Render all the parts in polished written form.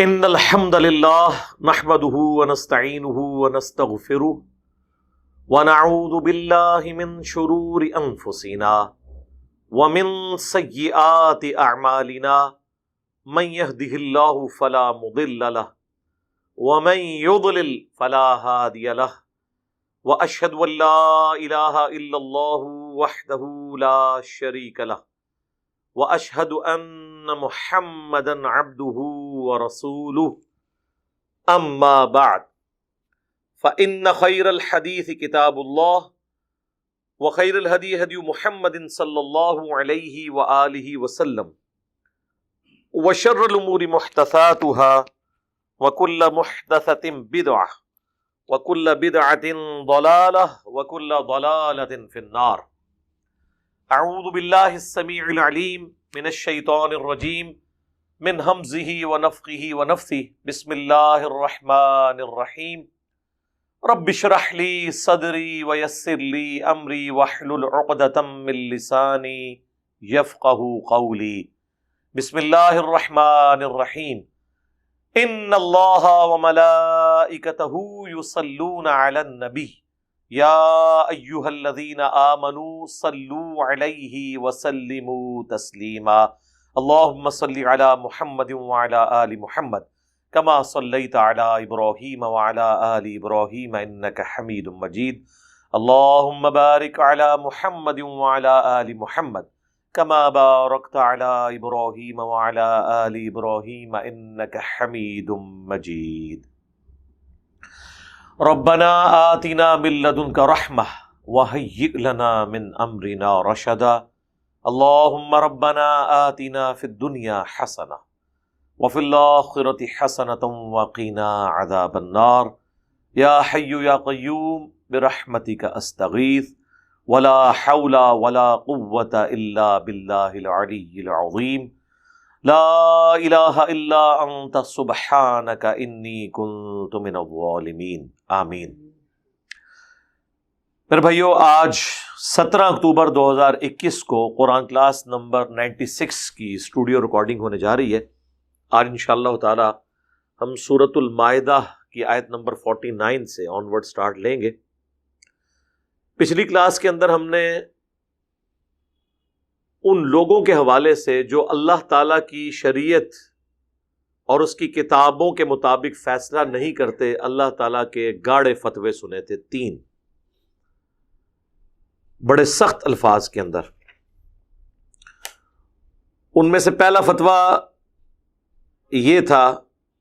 ان الحمد للہ نحمده ونستعینه ونستغفره ونعوذ باللہ من شرور انفسنا ومن سیئات اعمالنا من يهده اللہ فلا مضل له ومن يضلل فلا هادی له واشهد ان لا الہ الا اللہ وحدہ لا شریک له واشهد ان محمدا عبده ورسوله اما بعد فان خیر الحدیث کتاب اللہ وخیر الہدی ہدی محمد صلی اللہ علیہ وآلہ وسلم وشر الامور محدثاتها وكل محدثة بدعة وكل بدعة ضلالة وكل ضلالة في النار. اعوذ باللہ السمیع العلیم من الشیطان الرجیم من ہمزہ ونفخہ ونفثہ بسم اللہ الرحمن الرحیم رب اشرح لی صدری ویسر لی امری واحلل عقدۃ من لسانی یفقہوا قولی. بسم اللہ الرحمن الرحیم ان اللہ وملائکتہ یصلون علی النبی یا ایہا الذین آمنوا صلوا علیہ وسلموا تسلیما. اللہم صلی علی محمد وعلی آل محمد کما صلیت علی ابراہیم وعلی آل ابراہیم انک حمید مجید. اللہم بارک علی محمد وعلی آل محمد کما بارکت علی ابراہیم وعلی آل ابراہیم انک حمید مجید. ربنا آتنا من لدنک رحمہ وہیئ لنا من امرنا رشدا. اللہم ربنا آتنا فی الدنیا حسنہ وفی الآخرۃ حسنۃ وقنا عذاب النار. یا حی یا قیوم برحمتک استغیث ولا حول ولا قوة الا باللہ العلی العظیم. لا الہ الا انت سبحانک انی کنت من الظالمین. آمین. میرے بھائیو، آج 17 اکتوبر 2021 کو قرآن کلاس نمبر 96 کی اسٹوڈیو ریکارڈنگ ہونے جا رہی ہے. آج انشاءاللہ تعالی ہم سورۃ المائدہ کی آیت نمبر 49 سے آن ورڈ سٹارٹ لیں گے. پچھلی کلاس کے اندر ہم نے ان لوگوں کے حوالے سے جو اللہ تعالیٰ کی شریعت اور اس کی کتابوں کے مطابق فیصلہ نہیں کرتے، اللہ تعالیٰ کے گاڑے فتوے سنے تھے، 3 بڑے سخت الفاظ کے اندر. ان میں سے پہلا فتویٰ یہ تھا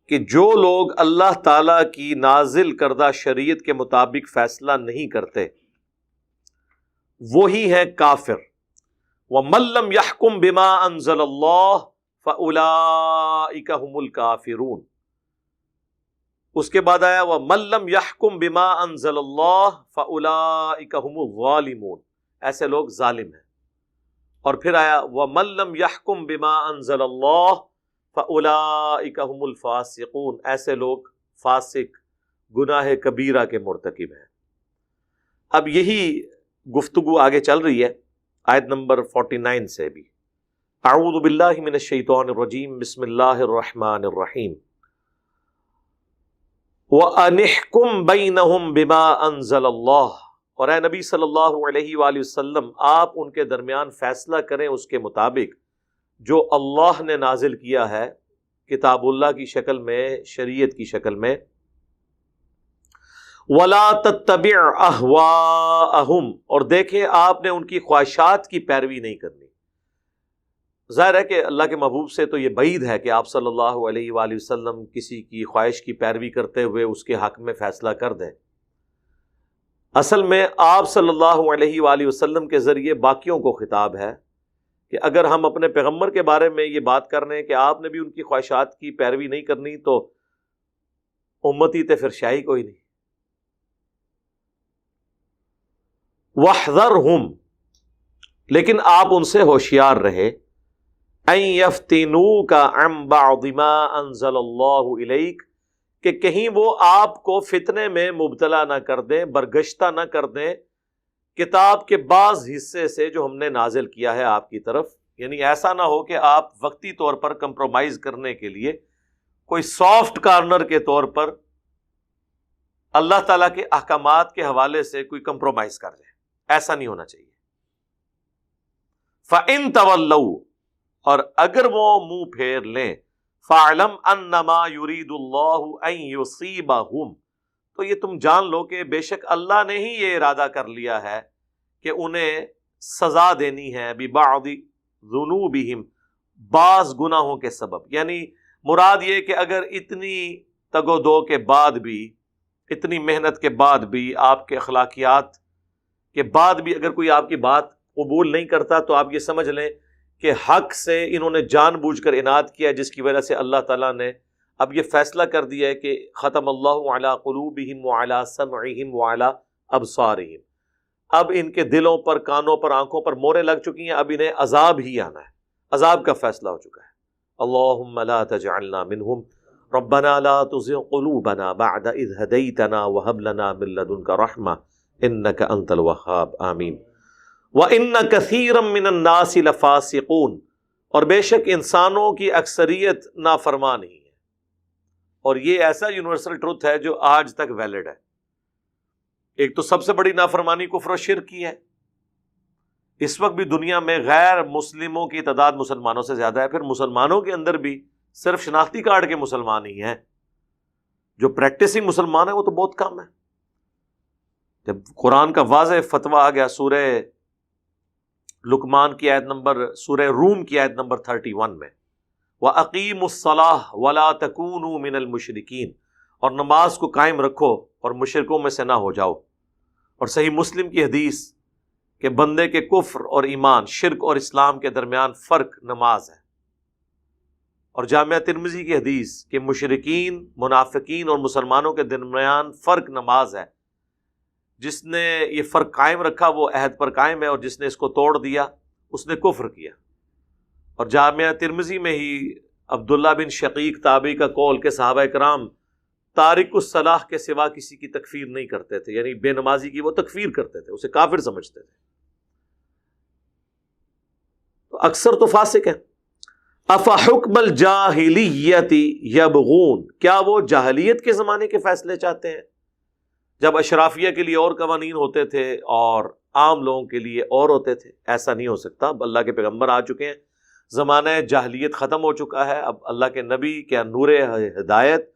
کہ جو لوگ اللہ تعالیٰ کی نازل کردہ شریعت کے مطابق فیصلہ نہیں کرتے وہی ہیں کافر. وَمَن لَّمْ يَحْكُم بِمَا أَنزَلَ اللَّهُ فَأُولَٰئِكَ هُمُ الْكَافِرُونَ. اس کے بعد آیا وَمَن لَّمْ يَحْكُم بِمَا أَنزَلَ اللَّهُ فَأُولَٰئِكَ هُمُ الظَّالِمُونَ. ایسے لوگ ظالم ہیں. اور پھر آیا وَمَن لَّمْ يَحْكُم بِمَا أَنزَلَ اللَّهُ فَأُولَٰئِكَ هُمُ الْفَاسِقُونَ. ایسے لوگ فاسق، گناہ کبیرہ کے مرتکب ہیں. اب یہی گفتگو آگے چل رہی ہے آیت نمبر 49 سے بھی. اعوذ باللہ من الشیطان الرجیم بسم اللہ الرحمن الرحیم. وَأَنِحْكُمْ بَيْنَهُمْ بِمَا أَنزَلَ اللَّهُ. اور اے نبی صلی اللہ علیہ وآلہ وسلم، آپ ان کے درمیان فیصلہ کریں اس کے مطابق جو اللہ نے نازل کیا ہے، کتاب اللہ کی شکل میں، شریعت کی شکل میں. وَلَا تَتَّبِعْ أَهْوَاءَهُمْ. اور دیکھیں آپ نے ان کی خواہشات کی پیروی نہیں کرنی. ظاہر ہے کہ اللہ کے محبوب سے تو یہ بعید ہے کہ آپ صلی اللہ علیہ وآلہ وسلم کسی کی خواہش کی پیروی کرتے ہوئے اس کے حق میں فیصلہ کر دیں. اصل میں آپ صلی اللہ علیہ وآلہ وسلم کے ذریعے باقیوں کو خطاب ہے کہ اگر ہم اپنے پیغمبر کے بارے میں یہ بات کر رہے ہیں کہ آپ نے بھی ان کی خواہشات کی پیروی نہیں کرنی تو امتی تے پھر شاہی کوئی نہیں. وَاحْذَرْهُمْ. لیکن آپ ان سے ہوشیار رہے. أَن يَفْتِنُوكَ عَن بَعْضِ مَا أَنزَلَ اللَّهُ إِلَيْكَ. کہ کہیں وہ آپ کو فتنے میں مبتلا نہ کر دیں، برگشتہ نہ کر دیں کتاب کے بعض حصے سے جو ہم نے نازل کیا ہے آپ کی طرف. یعنی ایسا نہ ہو کہ آپ وقتی طور پر کمپرومائز کرنے کے لیے کوئی سافٹ کارنر کے طور پر اللہ تعالیٰ کے احکامات کے حوالے سے کوئی کمپرومائز کر لے. ایسا نہیں ہونا چاہیے. فَإِن تَوَلَّوْا، اور اگر وہ منہ پھیر لیں، فَاعْلَمْ أَنَّمَا يُرِيدُ اللَّهُ أَن يُصِيبَهُمْ، تو یہ تم جان لو کہ بے شک اللہ نے ہی یہ ارادہ کر لیا ہے کہ انہیں سزا دینی ہے بِبَعْضِ ذُنُوبِهِمْ، بعض گناہوں کے سبب. یعنی مراد یہ کہ اگر اتنی تگ و دو کے بعد بھی، اتنی محنت کے بعد بھی، آپ کے اخلاقیات کے بعد بھی اگر کوئی آپ کی بات قبول نہیں کرتا، تو آپ یہ سمجھ لیں کہ حق سے انہوں نے جان بوجھ کر اناد کیا، جس کی وجہ سے اللہ تعالیٰ نے اب یہ فیصلہ کر دیا ہے کہ ختم اللہ علی قلوبہم وعلی سمعہم وعلی ابصارہم، اب ان کے دلوں پر، کانوں پر، آنکھوں پر موریں لگ چکی ہیں، اب انہیں عذاب ہی آنا ہے، عذاب کا فیصلہ ہو چکا ہے. اللہم لا تجعلنا منہم ربنا لا تزغ قلوبنا بعد اذ ہدیتنا وہب لنا من لدنک رحمہ انک انت الوہاب. آمین. وَإِنَّ كَثِيرًا مِّنَ النَّاسِ لَفَاسِقُونَ، اور بے شک انسانوں کی اکثریت نافرمان ہی ہے. اور یہ ایسا یونیورسل ٹروتھ ہے جو آج تک ویلڈ ہے. ایک تو سب سے بڑی نافرمانی کفر و شرک کی ہے. اس وقت بھی دنیا میں غیر مسلموں کی تعداد مسلمانوں سے زیادہ ہے. پھر مسلمانوں کے اندر بھی صرف شناختی کارڈ کے مسلمان ہی ہیں. جو پریکٹسنگ مسلمان ہیں وہ تو بہت کم ہے. جب قرآن کا واضح فتویٰ آ گیا سورہ لقمان کی آیت نمبر، سورہ روم کی آیت نمبر 31 میں، وَأَقِيمُوا الصَّلَاةَ وَلَا تَكُونُوا مِنَ الْمُشْرِكِينَ، اور نماز کو قائم رکھو اور مشرکوں میں سے نہ ہو جاؤ. اور صحیح مسلم کی حدیث کہ بندے کے کفر اور ایمان، شرک اور اسلام کے درمیان فرق نماز ہے. اور جامعہ ترمذی کی حدیث کہ مشرکین، منافقین اور مسلمانوں کے درمیان فرق نماز ہے. جس نے یہ فرق قائم رکھا وہ عہد پر قائم ہے، اور جس نے اس کو توڑ دیا اس نے کفر کیا. اور جامعہ ترمذی میں ہی عبداللہ بن شقیق تابعی کا قول کہ صحابہ کرام تارک الصلاح کے سوا کسی کی تکفیر نہیں کرتے تھے، یعنی بے نمازی کی وہ تکفیر کرتے تھے، اسے کافر سمجھتے تھے. تو اکثر تو فاسق ہیں. افحکم الجاہلیت یبغون، کیا وہ جاہلیت کے زمانے کے فیصلے چاہتے ہیں جب اشرافیہ کے لیے اور قوانین ہوتے تھے اور عام لوگوں کے لیے اور ہوتے تھے؟ ایسا نہیں ہو سکتا. اب اللہ کے پیغمبر آ چکے ہیں، زمانہ جاہلیت ختم ہو چکا ہے. اب اللہ کے نبی کے نور ہدایت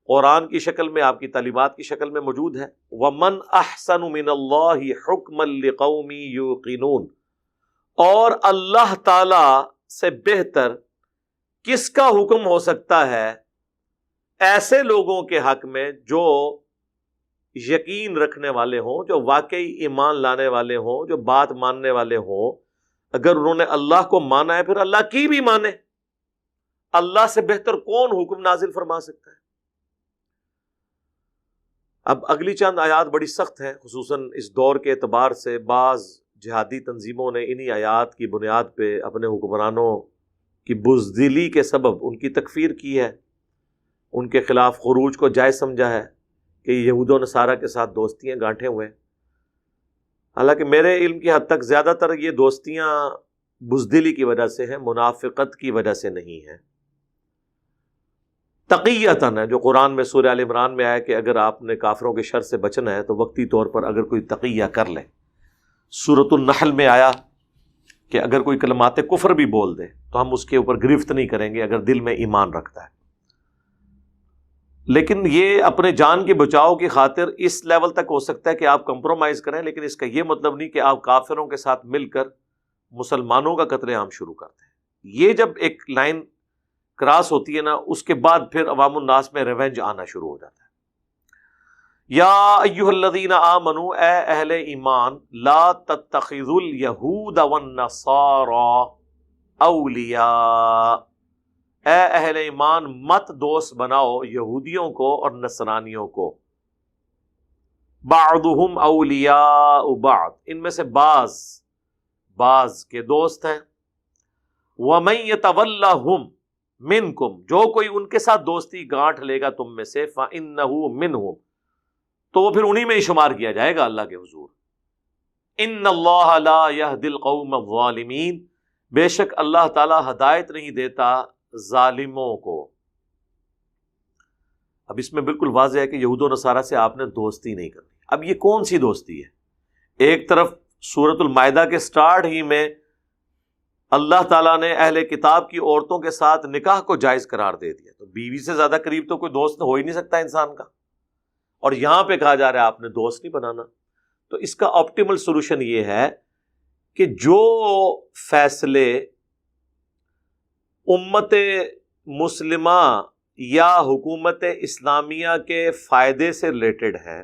قرآن کی شکل میں، آپ کی تعلیمات کی شکل میں موجود ہے. وَمَنْ أَحْسَنُ مِنَ اللَّهِ حُكْمًا لِقَوْمٍ يُوقِنُونَ، اور اللہ تعالی سے بہتر کس کا حکم ہو سکتا ہے ایسے لوگوں کے حق میں جو یقین رکھنے والے ہوں، جو واقعی ایمان لانے والے ہوں، جو بات ماننے والے ہوں. اگر انہوں نے اللہ کو مانا ہے پھر اللہ کی بھی مانے. اللہ سے بہتر کون حکم نازل فرما سکتا ہے؟ اب اگلی چند آیات بڑی سخت ہیں، خصوصاً اس دور کے اعتبار سے. بعض جہادی تنظیموں نے انہی آیات کی بنیاد پہ اپنے حکمرانوں کی بزدلی کے سبب ان کی تکفیر کی ہے، ان کے خلاف خروج کو جائز سمجھا ہے کہ یہود و نصارہ کے ساتھ دوستیاں گانٹھے ہوئے. حالانکہ میرے علم کی حد تک زیادہ تر یہ دوستیاں بزدلی کی وجہ سے ہیں، منافقت کی وجہ سے نہیں ہیں. تقیتاً ہے، جو قرآن میں سورہ آل عمران میں آیا کہ اگر آپ نے کافروں کے شر سے بچنا ہے تو وقتی طور پر اگر کوئی تقیہ کر لے. سورۃ النحل میں آیا کہ اگر کوئی کلمات کفر بھی بول دے تو ہم اس کے اوپر گرفت نہیں کریں گے اگر دل میں ایمان رکھتا ہے. لیکن یہ اپنے جان کے بچاؤ کی خاطر اس لیول تک ہو سکتا ہے کہ آپ کمپرومائز کریں، لیکن اس کا یہ مطلب نہیں کہ آپ کافروں کے ساتھ مل کر مسلمانوں کا قتل عام شروع کرتے ہیں. یہ جب ایک لائن کراس ہوتی ہے نا، اس کے بعد پھر عوام الناس میں ریونج آنا شروع ہو جاتا ہے. یا ایھا الذین آمنوا، اے اہل ایمان، لا تتخذوا الیہود والنصارى اولیاء، اے اہل ایمان مت دوست بناؤ یہودیوں کو اور نصرانیوں کو. بعضهم اولیاء بعض، ان میں سے بعض کے دوست ہیں. ومن یتولہم منکم، جو کوئی ان کے ساتھ دوستی گانٹھ لے گا تم میں سے، فانہ منہم، تو وہ پھر انہی میں ہی شمار کیا جائے گا اللہ کے حضور. ان اللہ لا یہدی القوم الظالمین، بے شک اللہ تعالی ہدایت نہیں دیتا ظالموں کو. اب اس میں بالکل واضح ہے کہ یہود و نصارہ سے آپ نے دوستی نہیں کرنی. اب یہ کون سی دوستی ہے؟ ایک طرف سورۃ المائدہ کے سٹارٹ ہی میں اللہ تعالیٰ نے اہل کتاب کی عورتوں کے ساتھ نکاح کو جائز قرار دے دیا. تو بیوی سے زیادہ قریب تو کوئی دوست ہو ہی نہیں سکتا انسان کا, اور یہاں پہ کہا جا رہا ہے آپ نے دوست نہیں بنانا. تو اس کا آپٹیمل سولوشن یہ ہے کہ جو فیصلے امت مسلمہ یا حکومت اسلامیہ کے فائدے سے ریلیٹڈ ہیں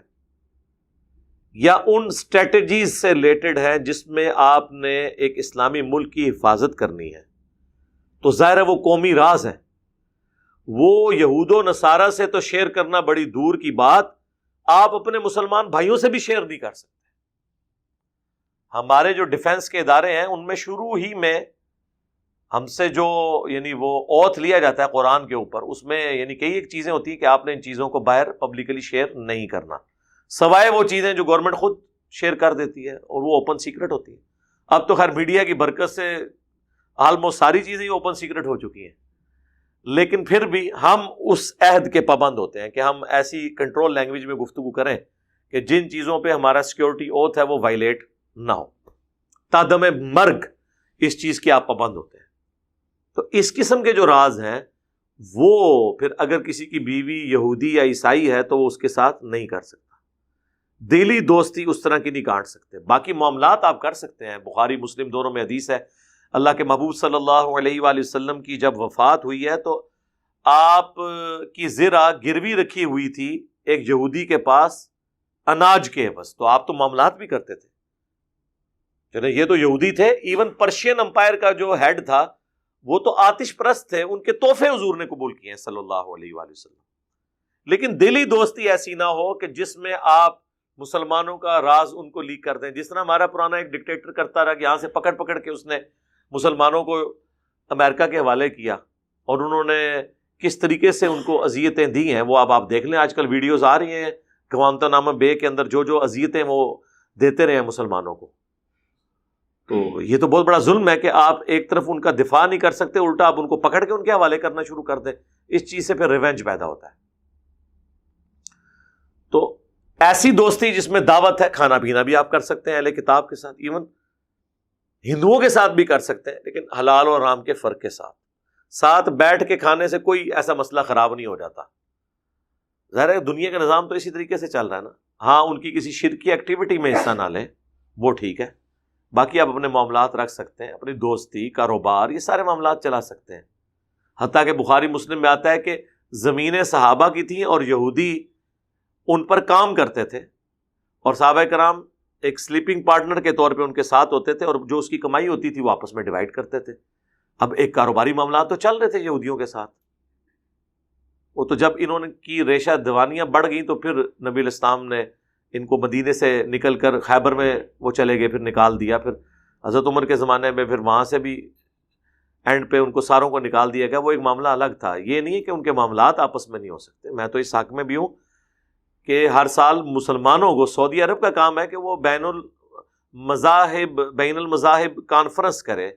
یا ان اسٹریٹجیز سے ریلیٹڈ ہیں جس میں آپ نے ایک اسلامی ملک کی حفاظت کرنی ہے, تو ظاہر ہے وہ قومی راز ہے. وہ یہود و نصارہ سے تو شیئر کرنا بڑی دور کی بات, آپ اپنے مسلمان بھائیوں سے بھی شیئر نہیں کر سکتے. ہمارے جو ڈیفنس کے ادارے ہیں ان میں شروع ہی میں ہم سے جو یعنی وہ اوتھ لیا جاتا ہے قرآن کے اوپر, اس میں یعنی کئی ایک چیزیں ہوتی ہیں کہ آپ نے ان چیزوں کو باہر پبلکلی شیئر نہیں کرنا, سوائے وہ چیزیں جو گورنمنٹ خود شیئر کر دیتی ہے اور وہ اوپن سیکرٹ ہوتی ہیں. اب تو خیر میڈیا کی برکت سے آلموسٹ ساری چیزیں اوپن سیکرٹ ہو چکی ہیں, لیکن پھر بھی ہم اس عہد کے پابند ہوتے ہیں کہ ہم ایسی کنٹرول لینگویج میں گفتگو کریں کہ جن چیزوں پہ ہمارا سیکیورٹی اوتھ ہے وہ وائلیٹ نہ ہو. تادم مرگ اس چیز کے آپ پابند ہوتے ہیں. تو اس قسم کے جو راز ہیں وہ پھر اگر کسی کی بیوی یہودی یا عیسائی ہے تو وہ اس کے ساتھ نہیں کر سکتا. دلی دوستی اس طرح کی نہیں کاٹ سکتے. باقی معاملات آپ کر سکتے ہیں. بخاری مسلم دونوں میں حدیث ہے, اللہ کے محبوب صلی اللہ علیہ وآلہ وسلم کی جب وفات ہوئی ہے تو آپ کی زرہ گروی رکھی ہوئی تھی ایک یہودی کے پاس اناج کے عوض, تو آپ تو معاملات بھی کرتے تھے. چلے یہ تو یہودی تھے, ایون پرشین امپائر کا جو ہیڈ تھا وہ تو آتش پرست تھے, ان کے تحفے حضور نے قبول کیے ہیں صلی اللہ علیہ وآلہ وسلم. لیکن دلی دوستی ایسی نہ ہو کہ جس میں آپ مسلمانوں کا راز ان کو لیک کر دیں, جس طرح ہمارا پرانا ایک ڈکٹیٹر کرتا رہا کہ یہاں سے پکڑ پکڑ کے اس نے مسلمانوں کو امریکہ کے حوالے کیا اور انہوں نے کس طریقے سے ان کو اذیتیں دی ہیں وہ اب آپ دیکھ لیں. آج کل ویڈیوز آ رہی ہیں گوانتانامو بے کے اندر جو جو اذیتیں وہ دیتے رہے ہیں مسلمانوں کو. تو یہ تو بہت بڑا ظلم ہے کہ آپ ایک طرف ان کا دفاع نہیں کر سکتے, الٹا آپ ان کو پکڑ کے ان کے حوالے کرنا شروع کر دیں. اس چیز سے پھر ریونج پیدا ہوتا ہے. تو ایسی دوستی جس میں دعوت ہے, کھانا پینا بھی آپ کر سکتے ہیں اہل کتاب کے ساتھ, ایون ہندوؤں کے ساتھ بھی کر سکتے ہیں, لیکن حلال اور حرام کے فرق کے ساتھ. ساتھ بیٹھ کے کھانے سے کوئی ایسا مسئلہ خراب نہیں ہو جاتا. ظاہر ہے دنیا کا نظام تو اسی طریقے سے چل رہا ہے نا. ہاں ان کی کسی شرکی ایکٹیویٹی میں حصہ نہ لیں, وہ ٹھیک ہے. باقی آپ اپنے معاملات رکھ سکتے ہیں, اپنی دوستی, کاروبار, یہ سارے معاملات چلا سکتے ہیں. حتیٰ کہ بخاری مسلم میں آتا ہے کہ زمینیں صحابہ کی تھیں اور یہودی ان پر کام کرتے تھے, اور صحابہ کرام ایک سلیپنگ پارٹنر کے طور پہ ان کے ساتھ ہوتے تھے, اور جو اس کی کمائی ہوتی تھی وہ آپس میں ڈیوائڈ کرتے تھے. اب ایک کاروباری معاملات تو چل رہے تھے یہودیوں کے ساتھ. وہ تو جب انہوں نے کی ریشہ دیوانیاں بڑھ گئیں تو پھر نبی الاسلام نے ان کو مدینے سے نکل کر خیبر میں وہ چلے گئے, پھر نکال دیا. پھر حضرت عمر کے زمانے میں پھر وہاں سے بھی اینڈ پہ ان کو ساروں کو نکال دیا گیا. وہ ایک معاملہ الگ تھا. یہ نہیں ہے کہ ان کے معاملات آپس میں نہیں ہو سکتے. میں تو اس حق میں بھی ہوں کہ ہر سال مسلمانوں کو, سعودی عرب کا کام ہے کہ وہ بین المذاہب کانفرنس کرے,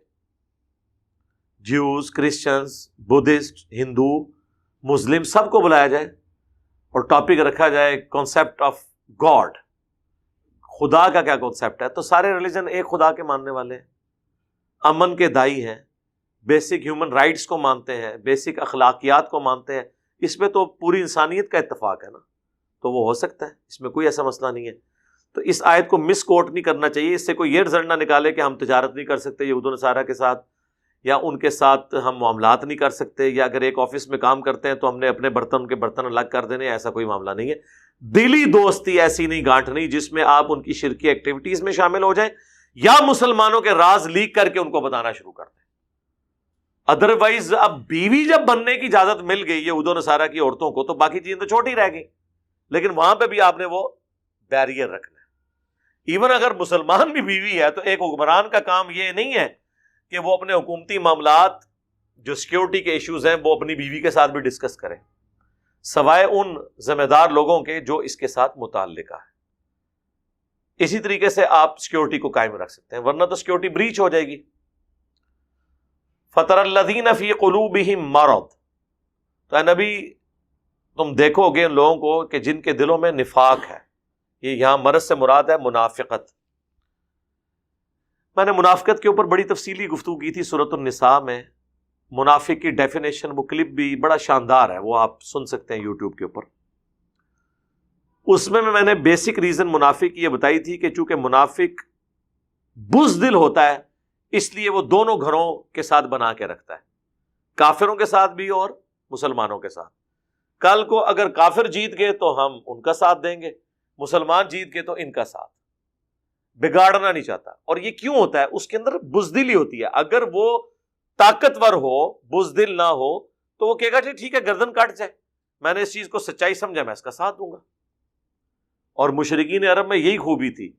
جیوز, کرسچنز, بدھسٹ, ہندو, مسلم سب کو بلایا جائے اور ٹاپک رکھا جائے کانسیپٹ آف گاڈ, خدا کا کیا کانسیپٹ ہے. تو سارے ریلیجن ایک خدا کے ماننے والے ہیں, امن کے دائی ہیں, بیسک ہیومن رائٹس کو مانتے ہیں, بیسک اخلاقیات کو مانتے ہیں. اس میں تو پوری انسانیت کا اتفاق ہے نا, تو وہ ہو سکتا ہے, اس میں کوئی ایسا مسئلہ نہیں ہے. تو اس آیت کو مس کوٹ نہیں کرنا چاہیے. اس سے کوئی یہ رزلٹ نہ نکالے کہ ہم تجارت نہیں کر سکتے یہود و نصارہ کے ساتھ, یا ان کے ساتھ ہم معاملات نہیں کر سکتے, یا اگر ایک آفس میں کام کرتے ہیں تو ہم نے اپنے برتن ان کے برتن الگ کر دینے. ایسا کوئی معاملہ نہیں ہے. دلی دوستی ایسی نہیں گانٹھنی جس میں آپ ان کی شرکی ایکٹیویٹیز میں شامل ہو جائیں یا مسلمانوں کے راز لیک کر کے ان کو بتانا شروع کر دیں. ادروائز اب بیوی جب بننے کی اجازت مل گئی یہود و نصارہ کی عورتوں کو تو باقی چیزیں تو چھوٹی رہ گئی, لیکن وہاں پہ بھی آپ نے وہ بیریئر رکھنا ہے. ایون اگر مسلمان بھی بیوی ہے تو ایک حکمران کا کام یہ نہیں ہے کہ وہ اپنے حکومتی معاملات جو سیکیورٹی کے ایشوز ہیں وہ اپنی بیوی کے ساتھ بھی ڈسکس کریں, سوائے ان ذمہ دار لوگوں کے جو اس کے ساتھ متعلقہ ہے. اسی طریقے سے آپ سیکیورٹی کو قائم رکھ سکتے ہیں, ورنہ تو سیکیورٹی بریچ ہو جائے گی. فَتَرَى الَّذِينَ فِي قُلُوبِهِم مَرَضٌ, تو اے نبی تم دیکھو گے ان لوگوں کو کہ جن کے دلوں میں نفاق ہے. یہ یہاں مرض سے مراد ہے منافقت. میں نے منافقت کے اوپر بڑی تفصیلی گفتگو کی تھی سورۃ النساء میں. منافق کی ڈیفینیشن وہ کلپ بھی بڑا شاندار ہے, وہ آپ سن سکتے ہیں یوٹیوب کے اوپر. اس میں نے بیسک ریزن منافق یہ بتائی تھی کہ چونکہ منافق بزدل ہوتا ہے اس لیے وہ دونوں گھروں کے ساتھ بنا کے رکھتا ہے, کافروں کے ساتھ بھی اور مسلمانوں کے ساتھ. کل کو اگر کافر جیت گئے تو ہم ان کا ساتھ دیں گے, مسلمان جیت گئے تو ان کا ساتھ. بگاڑنا نہیں چاہتا. اور یہ کیوں ہوتا ہے؟ اس کے اندر بزدلی ہوتی ہے. اگر وہ طاقتور ہو, بزدل نہ ہو, تو وہ کہے گا ٹھیک ہے گردن کاٹ جائے, میں نے اس چیز کو سچائی سمجھا, میں اس کا ساتھ دوں گا. اور مشرکین عرب میں یہی خوبی تھی,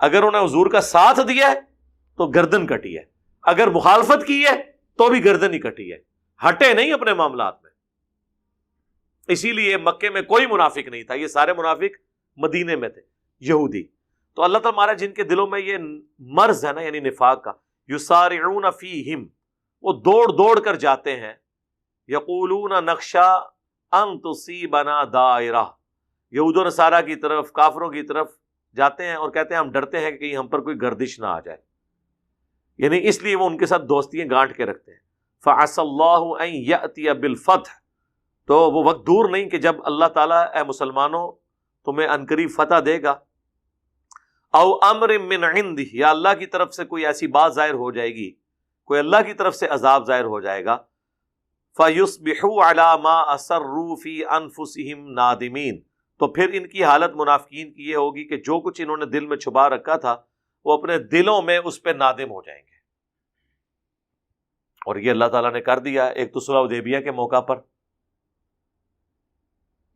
اگر انہیں حضور کا ساتھ دیا ہے تو گردن کٹی ہے, اگر مخالفت کی ہے تو بھی گردن ہی کٹی ہے, ہٹے نہیں اپنے معاملات میں. اسی لیے مکے میں کوئی منافق نہیں تھا, یہ سارے منافق مدینے میں تھے, یہودی. تو اللہ تعالیٰ ہمارا جن کے دلوں میں یہ مرض ہے نا, یعنی نفاق کا, یسارعون فیہم, وہ دوڑ دوڑ کر جاتے ہیں. یقولون نخشا ان تصیبنا دائرہ, یہود و نصارہ کی طرف, کافروں کی طرف جاتے ہیں اور کہتے ہیں ہم ڈرتے ہیں کہ کہیں ہم پر کوئی گردش نہ آ جائے. یعنی اس لیے وہ ان کے ساتھ دوستیاں گانٹ کے رکھتے ہیں. فعسى اللہ ان یأتی بالفتح, تو وہ وقت دور نہیں کہ جب اللہ تعالیٰ اے مسلمانوں تمہیں عنقریب فتح دے گا. او امر من عندہ, یا اللہ کی طرف سے کوئی ایسی بات ظاہر ہو جائے گی, کوئی اللہ کی طرف سے عذاب ظاہر ہو جائے گا. فیصبحوا علی ما اسروا فی انفسہم نادمین, تو پھر ان کی حالت منافقین کی یہ ہوگی کہ جو کچھ انہوں نے دل میں چھپا رکھا تھا وہ اپنے دلوں میں اس پہ نادم ہو جائیں گے. اور یہ اللہ تعالیٰ نے کر دیا. ایک تو صلح حدیبیہ کے موقع پر